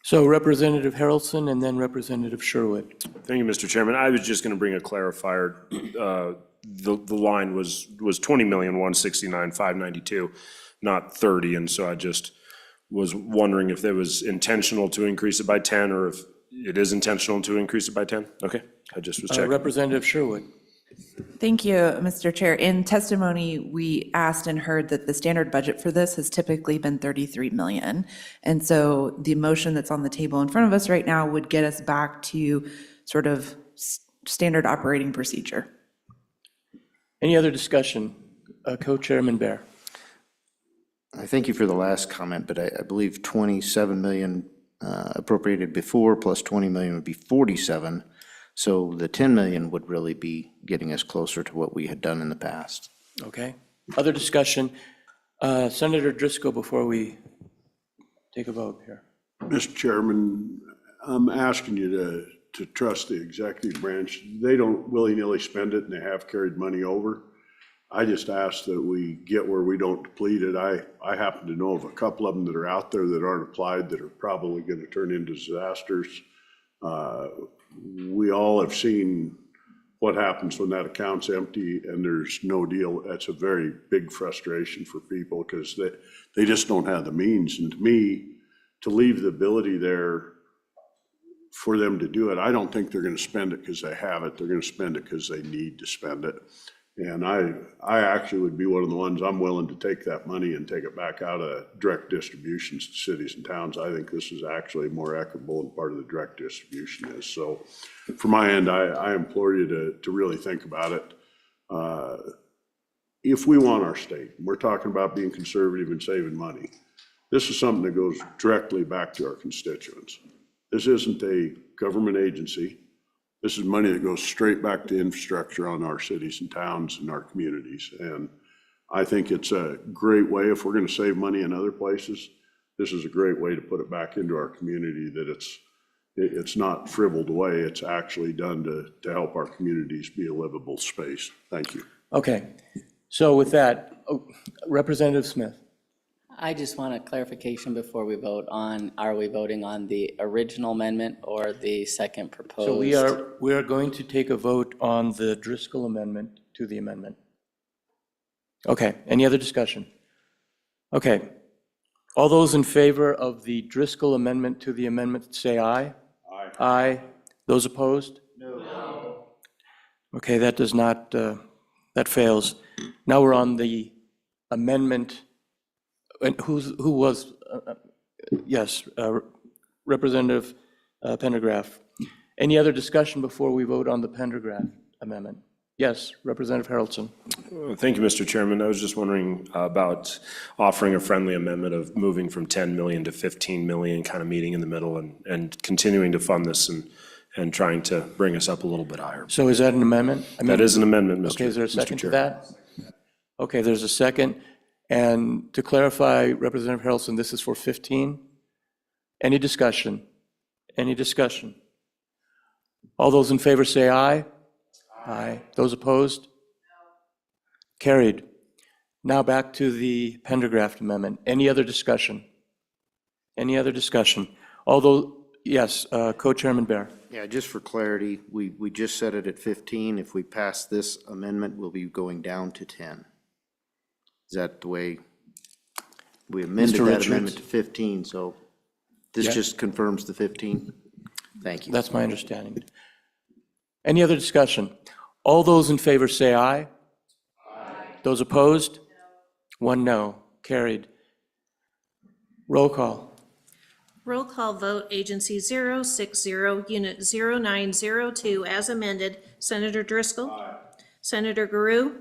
So Representative Harrelson and then Representative Sherwood. Thank you, Mr. Chairman. I was just going to bring a clarifier. The line was $20,169,592, not 30, and so I just was wondering if it was intentional to increase it by 10, or if it is intentional to increase it by 10? Okay, I just was checking. Representative Sherwood. Thank you, Mr. Chair. In testimony, we asked and heard that the standard budget for this has typically been 33 million. And so the motion that's on the table in front of us right now would get us back to sort of standard operating procedure. Any other discussion? Co-Chairman Bear. I thank you for the last comment, but I believe 27 million appropriated before plus 20 million would be 47. So the 10 million would really be getting us closer to what we had done in the past. Okay. Other discussion? Senator Driscoll, before we take a vote here. Mr. Chairman, I'm asking you to trust the executive branch. They don't willy-nilly spend it, and they have carried money over. I just ask that we get where we don't deplete it. I happen to know of a couple of them that are out there that aren't applied that are probably going to turn into disasters. We all have seen what happens when that account's empty and there's no deal. That's a very big frustration for people because they just don't have the means. And to me, to leave the ability there for them to do it, I don't think they're going to spend it because they have it. They're going to spend it because they need to spend it. And I actually would be one of the ones, I'm willing to take that money and take it back out of direct distributions to cities and towns. I think this is actually more equitable and part of the direct distribution is. So from my end, I implore you to really think about it. If we want our state, we're talking about being conservative and saving money, this is something that goes directly back to our constituents. This isn't a government agency. This is money that goes straight back to infrastructure on our cities and towns and our communities. And I think it's a great way, if we're going to save money in other places, this is a great way to put it back into our community, that it's not frivoled away. It's actually done to help our communities be a livable space. Thank you. Okay. So with that, Representative Smith. I just want a clarification before we vote on, are we voting on the original amendment or the second proposed? So we are going to take a vote on the Driscoll amendment to the amendment. Okay, any other discussion? Okay, all those in favor of the Driscoll amendment to the amendment, say aye. Aye. Aye. Those opposed? No. Okay, that does not, that fails. Now we're on the amendment. And who was, yes, Representative Pendergraft. Any other discussion before we vote on the Pendergraft amendment? Yes, Representative Harrelson. Thank you, Mr. Chairman. I was just wondering about offering a friendly amendment of moving from 10 million to 15 million, kind of meeting in the middle and continuing to fund this and trying to bring us up a little bit higher. So is that an amendment? That is an amendment, Mr. Chair. Okay, is there a second to that? Okay, there's a second. And to clarify, Representative Harrelson, this is for 15? Any discussion? Any discussion? All those in favor say aye. Aye. Those opposed? No. Carried. Now back to the Pendergraft amendment. Any other discussion? Any other discussion? Although, yes, Co-Chairman Bear. Yeah, just for clarity, we just set it at 15. If we pass this amendment, we'll be going down to 10. Is that the way we amended that amendment to 15? So this just confirms the 15? Thank you. That's my understanding. Any other discussion? All those in favor say aye. Aye. Those opposed? No. One no. Carried. Roll call. Roll call vote, Agency 060, Unit 0902, as amended. Senator Driscoll. Aye. Senator Guru.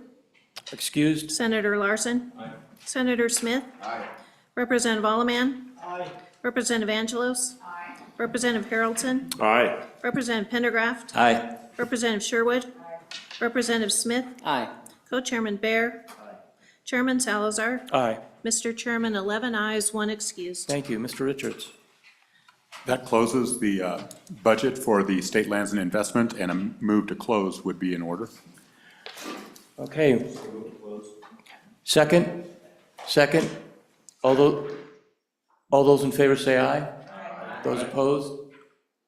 Excused? Senator Larson. Aye. Senator Smith. Aye. Representative Alleman. Aye. Representative Angelos. Aye. Representative Harrelson. Aye. Representative Pendergraft. Aye. Representative Sherwood. Aye. Representative Smith. Aye. Co-Chairman Bear. Aye. Chairman Salazar. Aye. Mr. Chairman, 11 ayes, 1 excused. Thank you. Mr. Richards. That closes the budget for the state lands and investment, and a move to close would be in order. Okay. Second? Second? All those in favor say aye. Aye. Those opposed?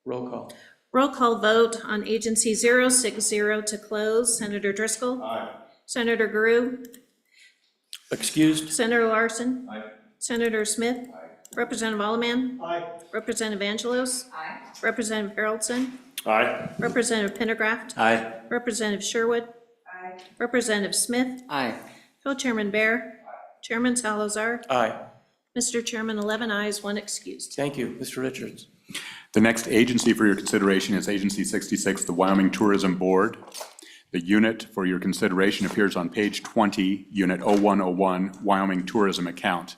Roll call. Roll call vote on Agency 060 to close. Senator Driscoll. Aye. Senator Guru. Excused? Senator Larson. Aye. Senator Smith. Aye. Representative Allemande? Aye. Representative Angelos? Aye. Representative Haroldson? Aye. Representative Pendergraft? Aye. Representative Sherwood? Aye. Representative Smith? Aye. Co-Chairman Bear? Chairman Salazar? Aye. Mr. Chairman, 11 ayes, 1 excused. Thank you. Mr. Richards. The next agency for your consideration is Agency 66, the Wyoming Tourism Board. The unit for your consideration appears on page 20, Unit 0101, Wyoming Tourism Account.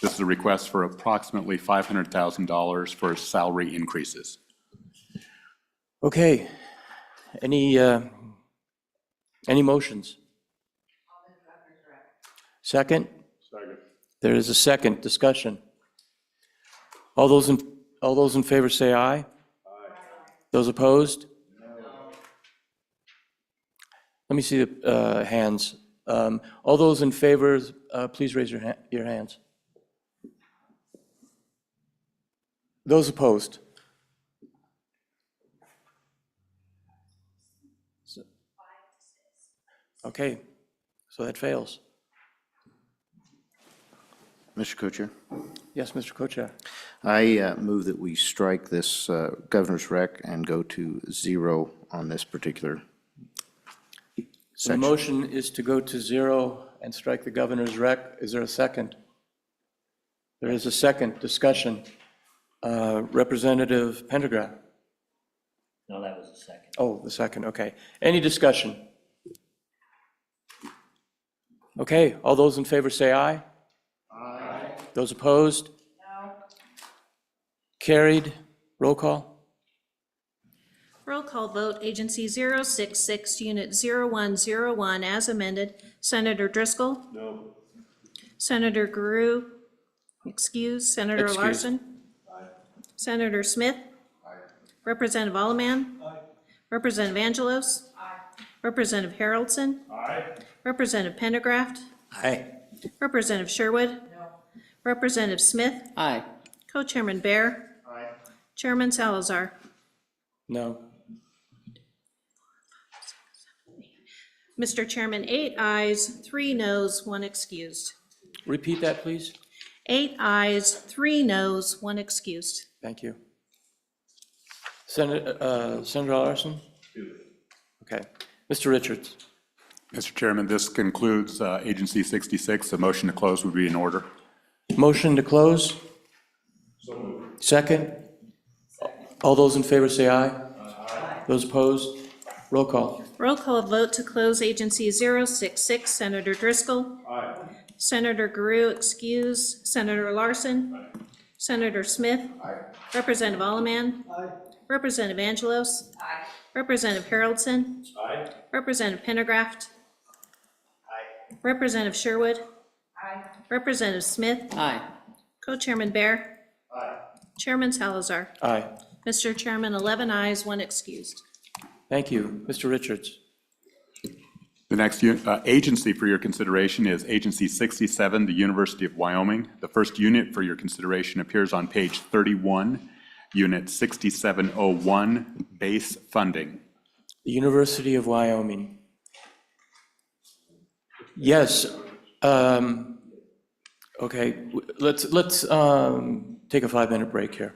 This is a request for approximately $500,000 for salary increases. Okay. Any motions? Second? Second. There is a second. Discussion. All those in favor say aye. Aye. Those opposed? No. Let me see the hands. All those in favor, please raise your hands. Those opposed? Okay, so that fails. Mr. Co-Chair, Yes, Mr. Co-Chair. I move that we strike this governor's rec and go to 0 on this particular The section. motion is to go to 0 and strike the governor's rec. Is there a second? There is a second. Discussion. Representative Pendergraft. No, that was the second. Oh, the second, okay. Any discussion? Okay, all those in favor say aye. Aye. Those opposed? No. Carried. Roll call. Roll call vote, Agency 066, Unit 0101, as amended. Senator Driscoll? No. Senator Guru, excuse. Senator Excuse. Larson? Aye. Senator Smith? Aye. Representative Allemande? Aye. Representative Angelos? Aye. Representative Haroldson? Aye. Representative Pendergraft? Aye. Representative Sherwood? No. Representative Smith? Aye. Co-Chairman Bear? Aye. Chairman Salazar? No. Mr. Chairman, 8 ayes, 3 noes, 1 excused. Repeat that, please. 8 ayes, 3 noes, 1 excused. Thank you. Senator Larson? Okay. Mr. Richards? Mr. Chairman, this concludes Agency 66. A motion to close would be in order. Motion to close? Second? All those in favor say aye. Aye. Those opposed? Roll call. Roll call vote to close Agency 066. Senator Driscoll? Aye. Senator Guru, excuse. Senator Larson? Aye. Senator Smith? Aye. Representative Allemande? Aye. Representative Angelos? Aye. Representative Haroldson? Aye. Representative Pendergraft? Aye. Representative Sherwood? Aye. Representative Smith? Aye. Co-Chairman Bear? Aye. Chairman Salazar? Aye. Mr. Chairman, 11 ayes, 1 excused. Thank you. Mr. Richards? The next agency for your consideration is Agency 67, the University of Wyoming. The first unit for your consideration appears on page 31, Unit 6701, base funding. The University of Wyoming. Yes. Okay, let's take a 5-minute break here.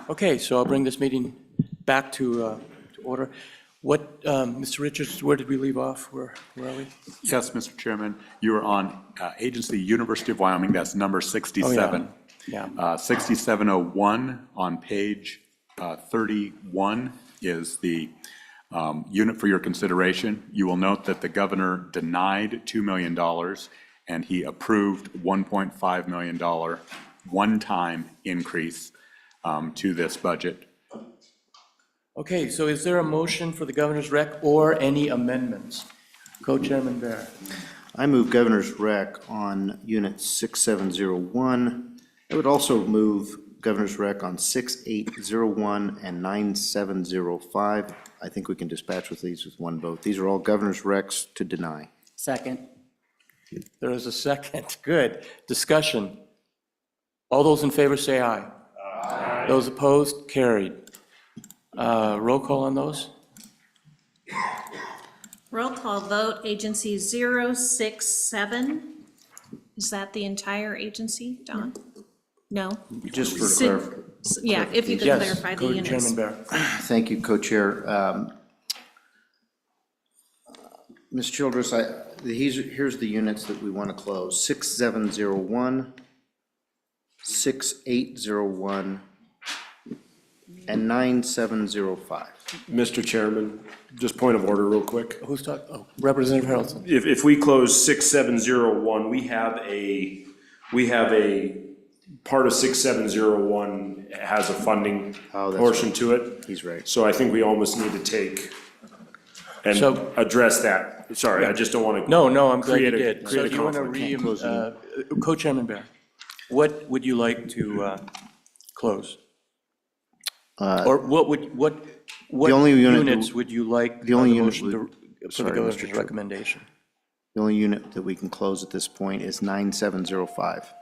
Okay, so I'll bring this meeting back to order. What, Mr. Richards, where did we leave off? Where are we? Yes, Mr. Chairman, you are on Agency University of Wyoming, that's number 67. Yeah. 6701 on page 31 is the unit for your consideration. You will note that the governor denied $2 million and he approved $1.5 million one-time increase to this budget. Okay, so is there a motion for the governor's rec or any amendments? Co-Chairman Bear. I move governor's rec on unit 6701. I would also move governor's rec on 6801 and 9705. I think we can dispatch with these with one vote. These are all governor's recs to deny. Second. There is a second. Good. Discussion. All those in favor say aye. Aye. Those opposed, carried. Roll call on those? Roll call vote, agency 067. Is that the entire agency, Don? No? Just for Si- clarification. Yeah, if you could Yes, clarify the units. Co-Chairman Bear. Thank you, Co-Chair. Ms. Childress, here's the units that we want to close. 6701, 6801, and 9705. Mr. Chairman, just point of order real quick. Who's talking? Oh, Representative Harrelson. If we close 6701, we have a part of 6701 has a funding Oh, that's portion right. to it. He's right. So I think we almost need to take and So- address that. Sorry, I just don't want to. No, I'm glad you Create a- did. So create a do you want to conflict. Co-Chairman Bear, what would you like to close? Or what only unit that- units would you like the only the unit motion would- for the sorry, Mr. governor's Chair. recommendation? The only unit that we can close at this point is 9705.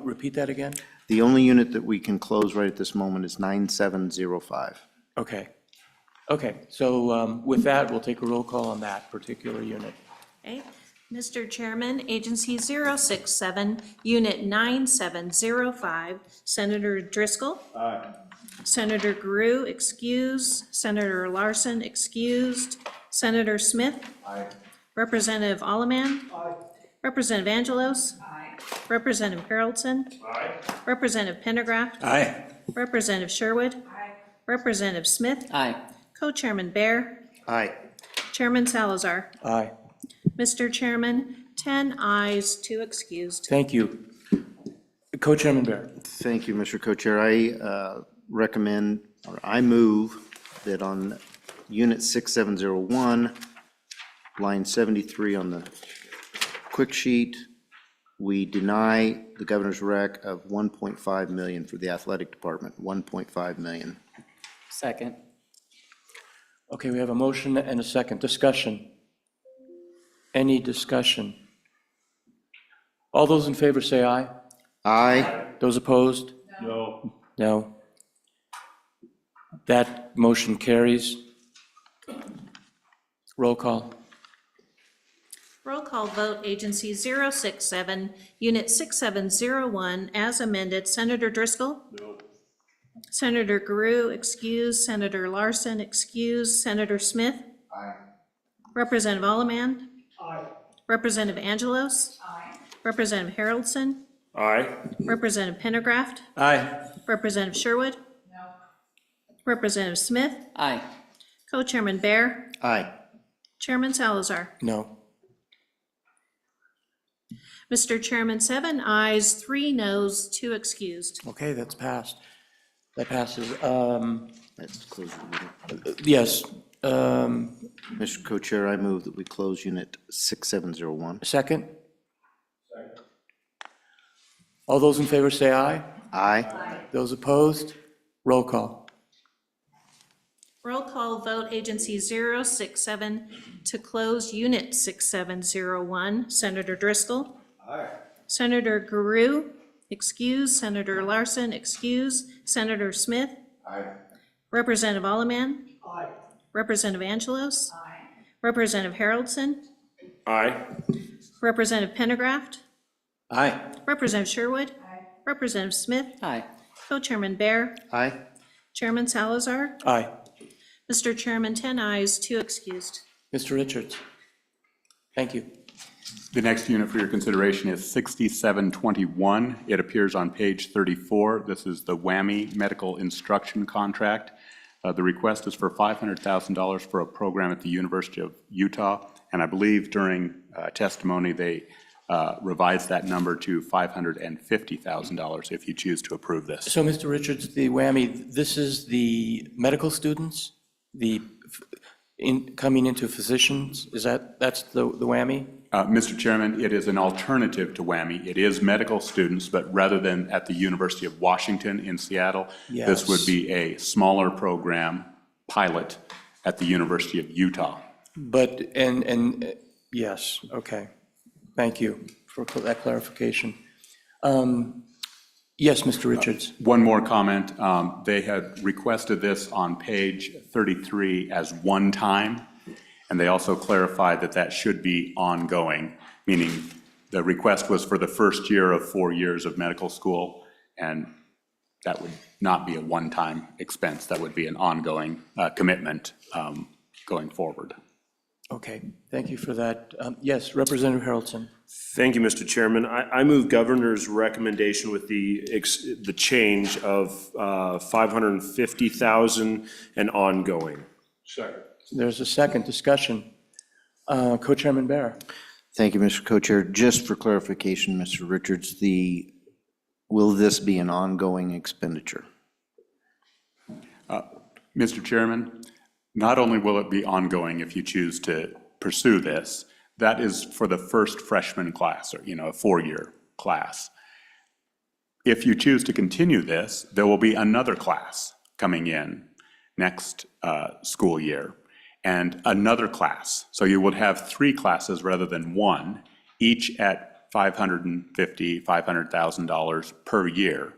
Repeat that again? The only unit that we can close right at this moment is 9705. Okay. So with that, we'll take a roll call on that particular unit. Okay. Mr. Chairman, agency 067, unit 9705, Senator Driscoll. Aye. Senator Guru, excused. Senator Larson, excused. Senator Smith. Aye. Representative Alleman. Aye. Representative Angelos. Aye. Representative Haroldson. Aye. Representative Pendergraft. Aye. Representative Sherwood. Aye. Representative Smith. Aye. Co-Chairman Bear. Aye. Chairman Salazar. Aye. Mr. Chairman, 10 ayes, 2 excused. Thank you. Co-Chairman Bear. Thank you, Mr. Co-Chair. I recommend, or I move that on unit 6701, line 73 on the quick sheet, we deny the governor's rec of 1.5 million for the athletic department, 1.5 million. Second. Okay, we have a motion and a second. Discussion. Any discussion? All those in favor say aye. Aye. Those opposed? No. That motion carries. Roll call. Roll call vote, agency 067, unit 6701, as amended. Senator Driscoll? No. Senator Guru, excused. Senator Larson, excused. Senator Smith? Aye. Representative Alleman? Aye. Representative Angelos? Aye. Representative Haroldson? Aye. Representative Pendergraft? Aye. Representative Sherwood? No. Representative Smith? Aye. Co-Chairman Bear? Aye. Chairman Salazar? No. Mr. Chairman, 7 ayes, 3 noes, 2 excused. Okay, that's passed. That passes. Let's close the unit. Yes. Mr. Co-Chair, I move that we close unit 6701. Second? All those in favor say aye. Aye. Those opposed? Roll call. Roll call vote, agency 067, to close unit 6701. Senator Driscoll? Aye. Senator Guru, excused. Senator Larson, excused. Senator Smith? Aye. Representative Alleman? Aye. Representative Angelos? Aye. Representative Haroldson? Aye. Representative Pendergraft? Aye. Representative Sherwood? Aye. Representative Smith? Aye. Co-Chairman Bear, Aye. Chairman Salazar. Aye. Mr. Chairman, 10 ayes, 2 excused. Mr. Richards? Thank you. The next unit for your consideration is 6721. It appears on page 34. This is the WWAMI Medical Instruction Contract. The request is for $500,000 for a program at the University of Utah, and I believe during testimony they revised that number to $550,000 if you choose to approve this. So, Mr. Richards, the WWAMI, this is the medical students, coming into physicians, that's the WWAMI? Mr. Chairman, it is an alternative to WWAMI. It is medical students, but rather than at the University of Washington in Seattle, this would be a smaller program, pilot, at the University of Utah. But, yes, okay. Thank you for that clarification. Yes, Mr. Richards. One more comment. They had requested this on page 33 as one time, and they also clarified that that should be ongoing, meaning the request was for the first year of 4 years of medical school, and that would not be a one-time expense. That would be an ongoing commitment going forward. Okay, thank you for that. Yes, Representative Haroldson. Thank you, Mr. Chairman. I move governor's recommendation with the change of $550,000 and ongoing. Second. There's a second discussion. Co-Chairman Bear. Thank you, Mr. Co-Chair. Just for clarification, Mr. Richards, will this be an ongoing expenditure? Mr. Chairman, not only will it be ongoing if you choose to pursue this, that is for the first freshman class, or, a 4-year class. If you choose to continue this, there will be another class coming in next school year, and another class. So you would have 3 classes rather than 1, each at $550,000, $500,000 per year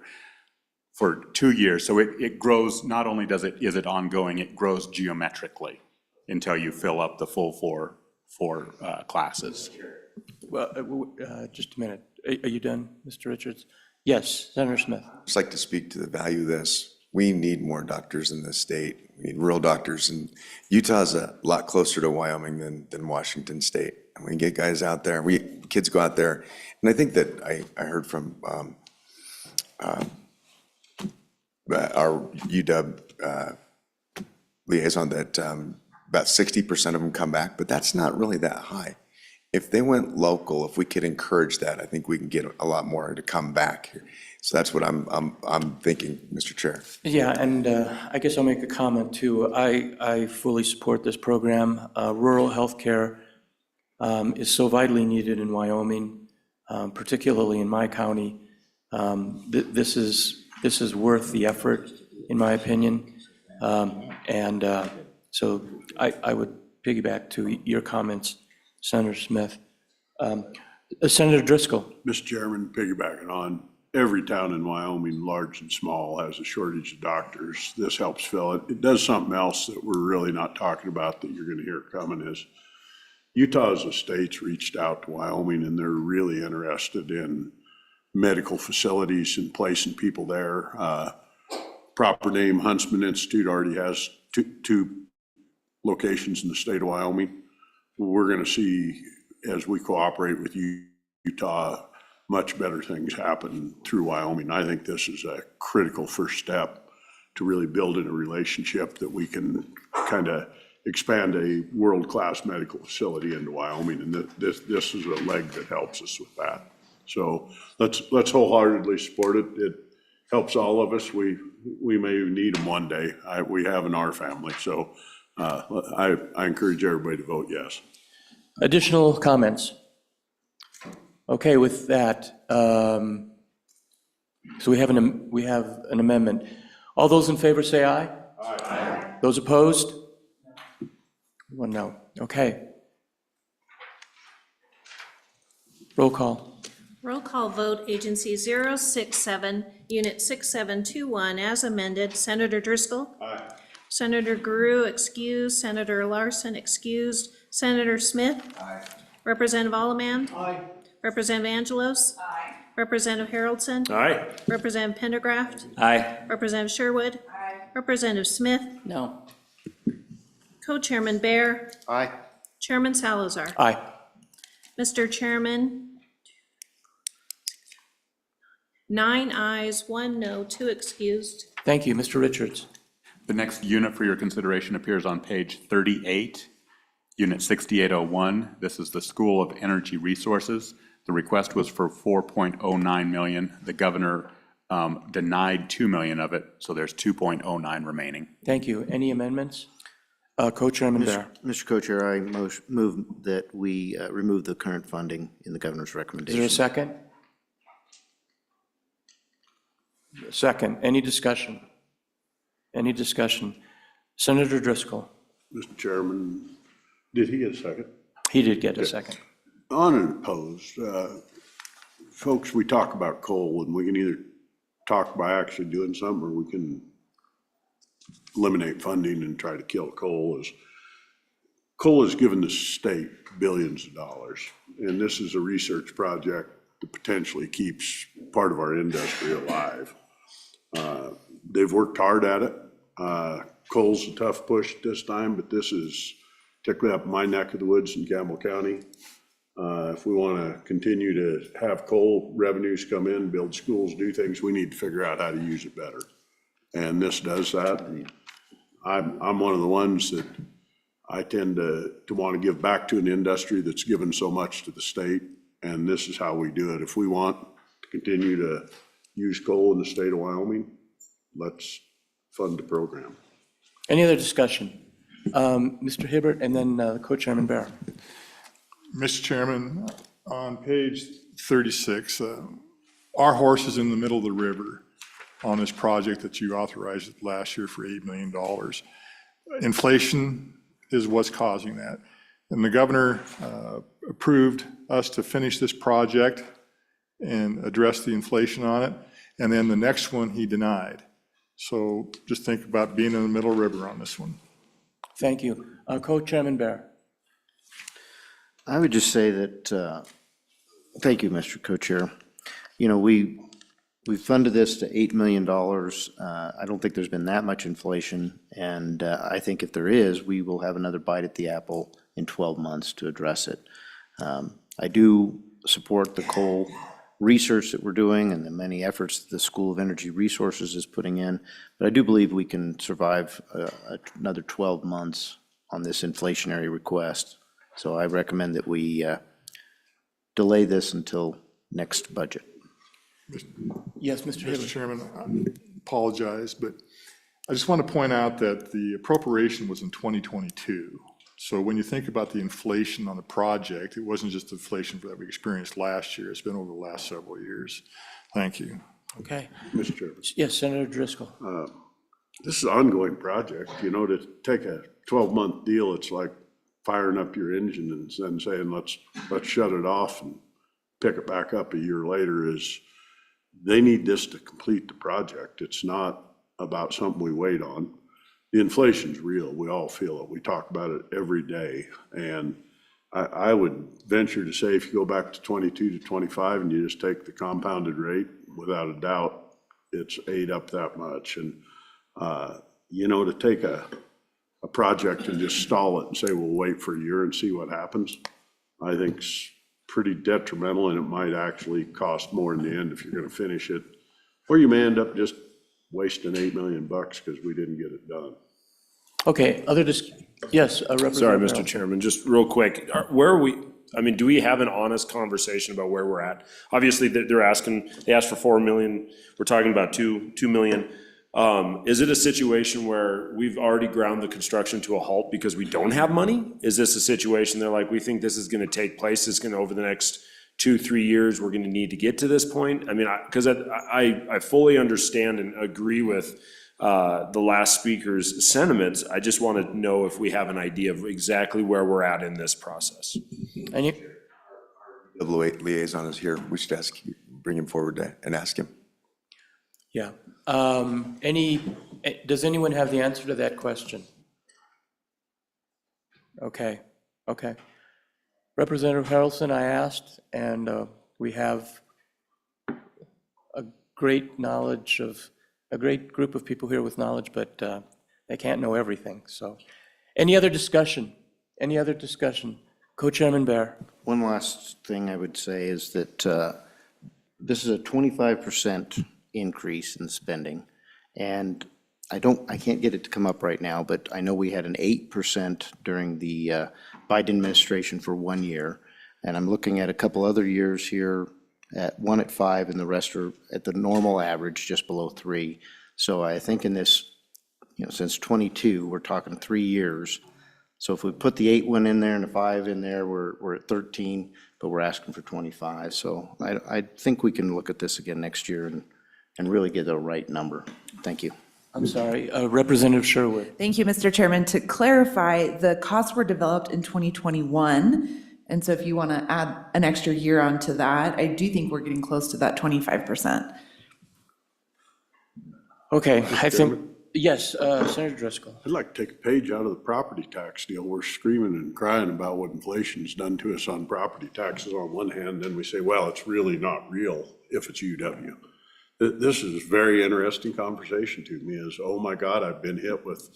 for 2 years. So it grows, not only is it ongoing, it grows geometrically until you fill up the full four classes. Well, just a minute. Are you done, Mr. Richards? Yes, Senator Smith. I'd just like to speak to the value of this. We need more doctors in this state. We need real doctors, and Utah's a lot closer to Wyoming than Washington State. And we get guys out there, kids go out there, and I think that I heard from our UW liaison that about 60% of them come back, but that's not really that high. If they went local, if we could encourage that, I think we can get a lot more to come back here. So that's what I'm thinking, Mr. Chair. Yeah, and I guess I'll make a comment too. I fully support this program. Rural healthcare is so vitally needed in Wyoming, particularly in my county. This is worth the effort, in my opinion. So I would piggyback to your comments, Senator Smith. Senator Driscoll. Mr. Chairman, piggybacking on, every town in Wyoming, large and small, has a shortage of doctors. This helps fill it. It does something else that we're really not talking about that you're going to hear coming is Utah as a state's reached out to Wyoming, and they're really interested in medical facilities and placing people there. Proper name, Huntsman Institute already has two locations in the state of Wyoming. We're going to see, as we cooperate with Utah, much better things happen through Wyoming. I think this is a critical first step to really building a relationship that we can kind of expand a world-class medical facility into Wyoming, and this is a leg that helps us with that. So let's wholeheartedly support it. It helps all of us. We may need them one day. We have in our family. So I encourage everybody to vote yes. Additional comments? Okay, with that, so we have an amendment. All those in favor say aye. Aye. Those opposed? 1 no. Okay. Roll call. Roll call vote, Agency 067, Unit 6721, as amended. Senator Driscoll? Aye. Senator Guru, excused. Senator Larson, excused. Senator Smith? Aye. Representative Allemand? Aye. Representative Angelos? Aye. Representative Haroldson. Aye. Representative Pendergraft. Aye. Representative Sherwood. Representative Smith. No. Co-Chairman Bear. Aye. Chairman Salazar. Aye. Mr. Chairman, 9 ayes, 1 no, 2 excused. Thank you. Mr. Richards. The next unit for your consideration appears on page 38, Unit 6801. This is the School of Energy Resources. The request was for 4.09 million. The governor denied 2 million of it, so there's 2.09 remaining. Thank you. Any amendments? Co-Chairman Bear. Mr. Co-Chair, I move that we remove the current funding in the governor's Is there recommendation. a second? Second. Any discussion? Any discussion? Senator Driscoll. Mr. Chairman, did he get a second? He did get a second. Unopposed. Folks, we talk about coal, and we can either talk by actually doing something, or we can eliminate funding and try to kill coal. Coal has given the state billions of dollars, and this is a research project that potentially keeps part of our industry alive. They've worked hard at it. Coal's a tough push at this time, but this is particularly up my neck of the woods in Campbell County. If we want to continue to have coal revenues come in, build schools, do things, we need to figure out how to use it better. And this does that. I'm one of the ones that I tend to want to give back to an industry that's given so much to the state, and this is how we do it. If we want to continue to use coal in the state of Wyoming, let's fund the program. Any other discussion? Mr. Hibbert and then Co-Chairman Bear. Mr. Chairman, on page 36, our horse is in the middle of the river on this project that you authorized last year for $8 million. Inflation is what's causing that. And the governor approved us to finish this project and address the inflation on it. And then the next one he denied. So just think about being in the middle of the river on this one. Thank you. Co-Chairman Bear. I would just say that, thank you, Mr. Co-Chair. You know, we funded this to $8 million. I don't think there's been that much inflation, and I think if there is, we will have another bite at the apple in 12 months to address it. I do support the coal research that we're doing and the many efforts that the School of Energy Resources is putting in, but I do believe we can survive another 12 months on this inflationary request. So I recommend that we delay this until next budget. Yes, Mr. Hibbert. Mr. Chairman, I apologize, but I just want to point out that the appropriation was in 2022. So when you think about the inflation on the project, it wasn't just the inflation that we experienced last year. It's been over the last several years. Thank you. Okay. Mr. Chairman. Yes, Senator Driscoll. This is an ongoing project. You know, to take a 12-month deal, it's like firing up your engine and then saying, let's shut it off and pick it back up a year later. They need this to complete the project. It's not about something we wait on. The inflation's real. We all feel it. We talk about it every day. And I would venture to say if you go back to 22 to 25 and you just take the compounded rate, without a doubt, it's ate up that much. And, you know, to take a project and just stall it and say, we'll wait for a year and see what happens, I think's pretty detrimental, and it might actually cost more in the end if you're going to finish it. Or you may end up just wasting $8 million because we didn't get it done. Okay, yes, Representative Sorry, Merrill. Mr. Chairman, just real quick, where are we, I mean, do we have an honest conversation about where we're at? Obviously, they asked for 4 million, we're talking about 2 million. Is it a situation where we've already ground the construction to a halt because we don't have money? Is this a situation they're like, we think this is gonna take place, it's gonna, over the next 2-3 years, we're gonna need to get to this point? I mean, because I fully understand and agree with the last speaker's sentiments. I just want to know if we have an idea of exactly where we're at in this process. The liaison is here. We should bring him forward and ask him. Yeah. Does anyone have the answer to that question? Okay. Representative Harrelson, I asked, and we have great knowledge of, a great group of people here with knowledge, but they can't know everything, so. Any other discussion? Any other discussion? Co-Chairman Bear. One last thing I would say is that this is a 25% increase in spending. And I can't get it to come up right now, but I know we had an 8% during the Biden administration for 1 year. And I'm looking at a couple other years here, one at 5 and the rest are at the normal average, just below 3. So I think in this, since 22, we're talking 3 years. So if we put the 8 one in there and the 5 in there, we're at 13, but we're asking for 25. So I think we can look at this again next year and really get the right number. Thank you. I'm sorry, Representative Sherwood. Thank you, Mr. Chairman. To clarify, the costs were developed in 2021. And so if you want to add an extra year onto that, I do think we're getting close to that 25%. Okay, I think, yes, Senator Driscoll. I'd like to take a page out of the property tax deal. We're screaming and crying about what inflation's done to us on property taxes on one hand, then we say, well, it's really not real if it's UW. This is a very interesting conversation to me is, oh my God, I've been hit with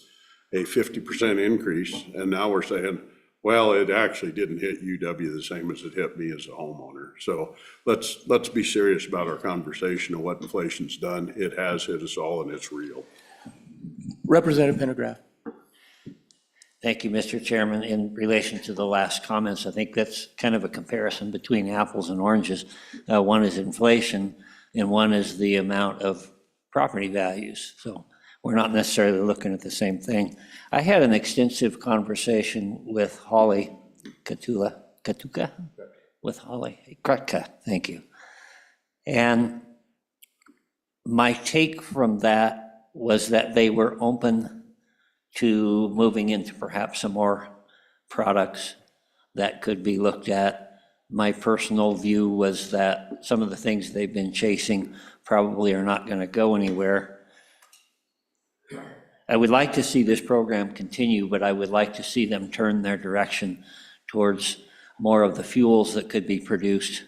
a 50% increase, and now we're saying, well, it actually didn't hit UW the same as it hit me as a homeowner. So let's be serious about our conversation of what inflation's done. It has hit us all and it's real. Representative Pendergraft. Thank you, Mr. Chairman. In relation to the last comments, I think that's kind of a comparison between apples and oranges. One is inflation, and one is the amount of property values. So we're not necessarily looking at the same thing. I had an extensive conversation with Holly Katuka, with Holly Kratka, thank you. And my take from that was that they were open to moving into perhaps some more products that could be looked at. My personal view was that some of the things they've been chasing probably are not going to go anywhere. I would like to see this program continue, but I would like to see them turn their direction towards more of the fuels that could be produced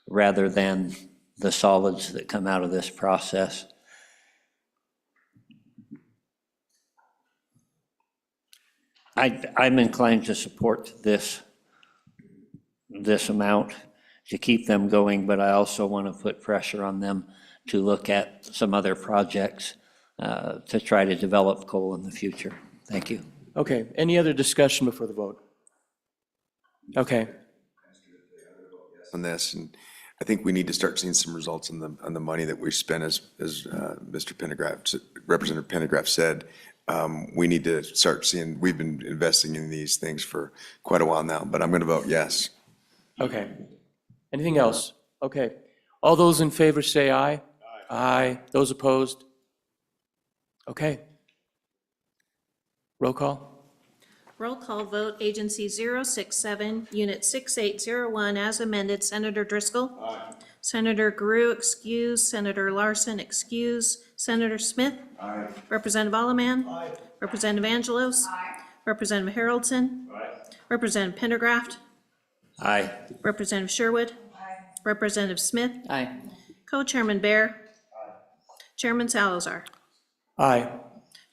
rather than the solids that come out of this process. I'm inclined to support this amount to keep them going, but I also want to put pressure on them to look at some other projects to try to develop coal in the future. Thank you. Okay, any other discussion before the vote? Okay. On this, and I think we need to start seeing some results on the money that we spent, as Mr. Pendergraft, Representative Pendergraft said. We need to start seeing, we've been investing in these things for quite a while now, but I'm going to vote yes. Okay. Anything else? Okay. All those in favor say aye. Aye. Those opposed? Okay. Roll call. Roll call vote, Agency 067, Unit 6801, as amended. Senator Driscoll? Aye. Senator Guru, excuse. Senator Larson, excuse. Senator Smith? Aye. Representative Alleman? Aye. Representative Angelos? Aye. Representative Haroldson? Aye. Representative Pendergraft? Aye. Representative Sherwood? Aye. Representative Smith? Aye. Co-Chairman Bear? Aye. Chairman Salazar? Aye.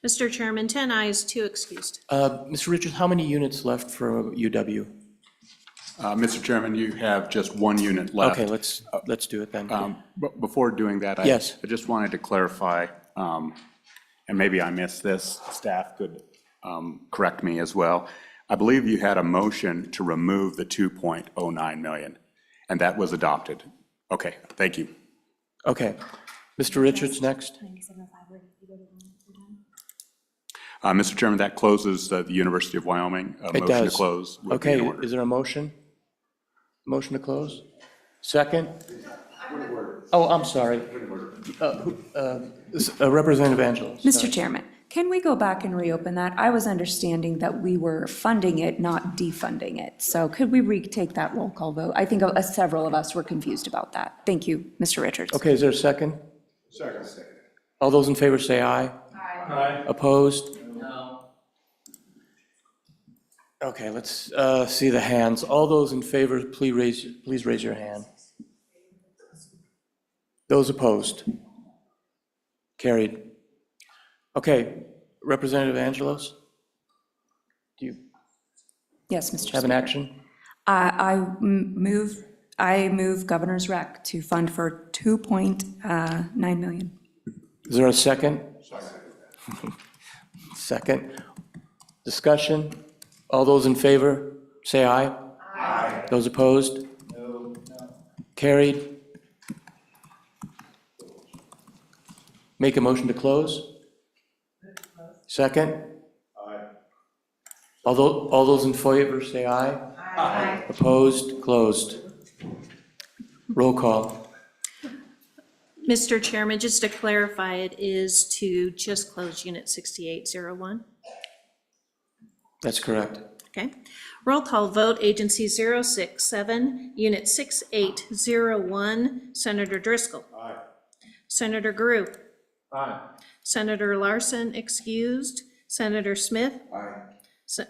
Mr. Chairman, 10 ayes, 2 excused. Mr. Richards, how many units left for UW? Mr. Chairman, you have just 1 unit left. Okay, let's do it then. But before doing that, Yes. I just wanted to clarify, and maybe I missed this, staff could correct me as well. I believe you had a motion to remove the 2.09 million, and that was adopted. Okay, thank you. Okay. Mr. Richards, next. Mr. Chairman, that closes the University of Wyoming. It Motion to does. close would be Okay, in order. is there a motion? Motion to close? Second? Oh, I'm sorry. Representative Angelos. Mr. Chairman, can we go back and reopen that? I was understanding that we were funding it, not defunding it. So could we retake that roll call vote? I think several of us were confused about that. Thank you, Mr. Richards. Okay, is there a second? Second. All those in favor say aye. Aye. Opposed? No. Okay, let's see the hands. All those in favor, please raise your hand. Those opposed? Carried. Okay, Representative Angelos, do you Yes, Mr. have an Speaker. action? I move Governor's Rec to fund for 2.9 million. Is there a second? Second. Discussion? All those in favor, say aye. Aye. Those opposed? No. Carried. Make a motion to close? Second? Aye. All those in favor, say aye. Aye. Opposed? Closed. Roll call. Mr. Chairman, just to clarify, it is to just close Unit 6801. That's correct. Okay. Roll call vote, Agency 067, Unit 6801, Senator Driscoll. Aye. Senator Grew. Aye. Senator Larson excused. Senator Smith. Aye.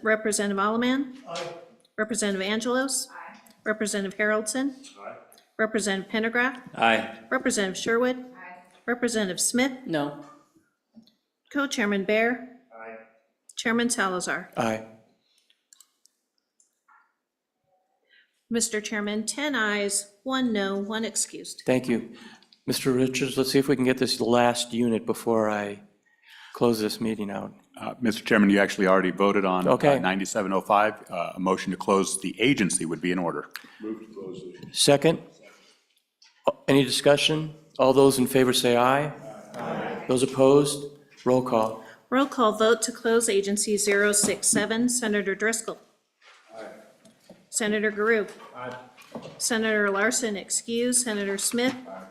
Representative Alleman. Aye. Representative Angelos. Aye. Representative Haroldson. Aye. Representative Pendergraft. Aye. Representative Sherwood. Aye. Representative Smith. No. Co-Chairman Bear. Aye. Chairman Salazar. Aye. Mr. Chairman, 10 ayes, 1 no, 1 excused. Thank you. Mr. Richards, let's see if we can get this last unit before I close this meeting out. Mr. Chairman, you actually already voted on Okay. 9705. A motion to close the agency would be in order. Move to close this. Second? Any discussion? All those in favor say aye. Aye. Those opposed? Roll call. Roll call vote to close Agency 067, Senator Driscoll. Aye. Senator Grew. Aye. Senator Larson excused. Senator Smith. Aye.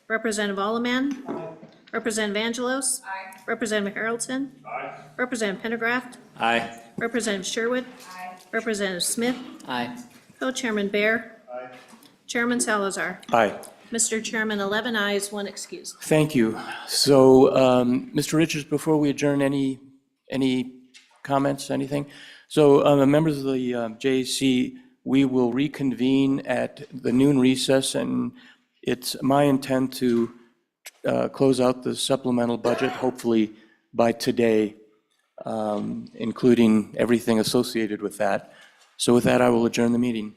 Representative Alleman. Aye. Representative Angelos. Aye. Representative Haroldson. Aye. Representative Pendergraft. Aye. Representative Sherwood. Aye. Representative Smith. Aye. Co-Chairman Bear. Aye. Chairman Salazar. Aye. Mr. Chairman, 11 ayes, 1 excused. Thank you. So, Mr. Richards, before we adjourn, any comments, anything? So, members of the JAC, we will reconvene at the noon recess, and it's my intent to close out the supplemental budget, hopefully by today, including everything associated with that. So with that, I will adjourn the meeting.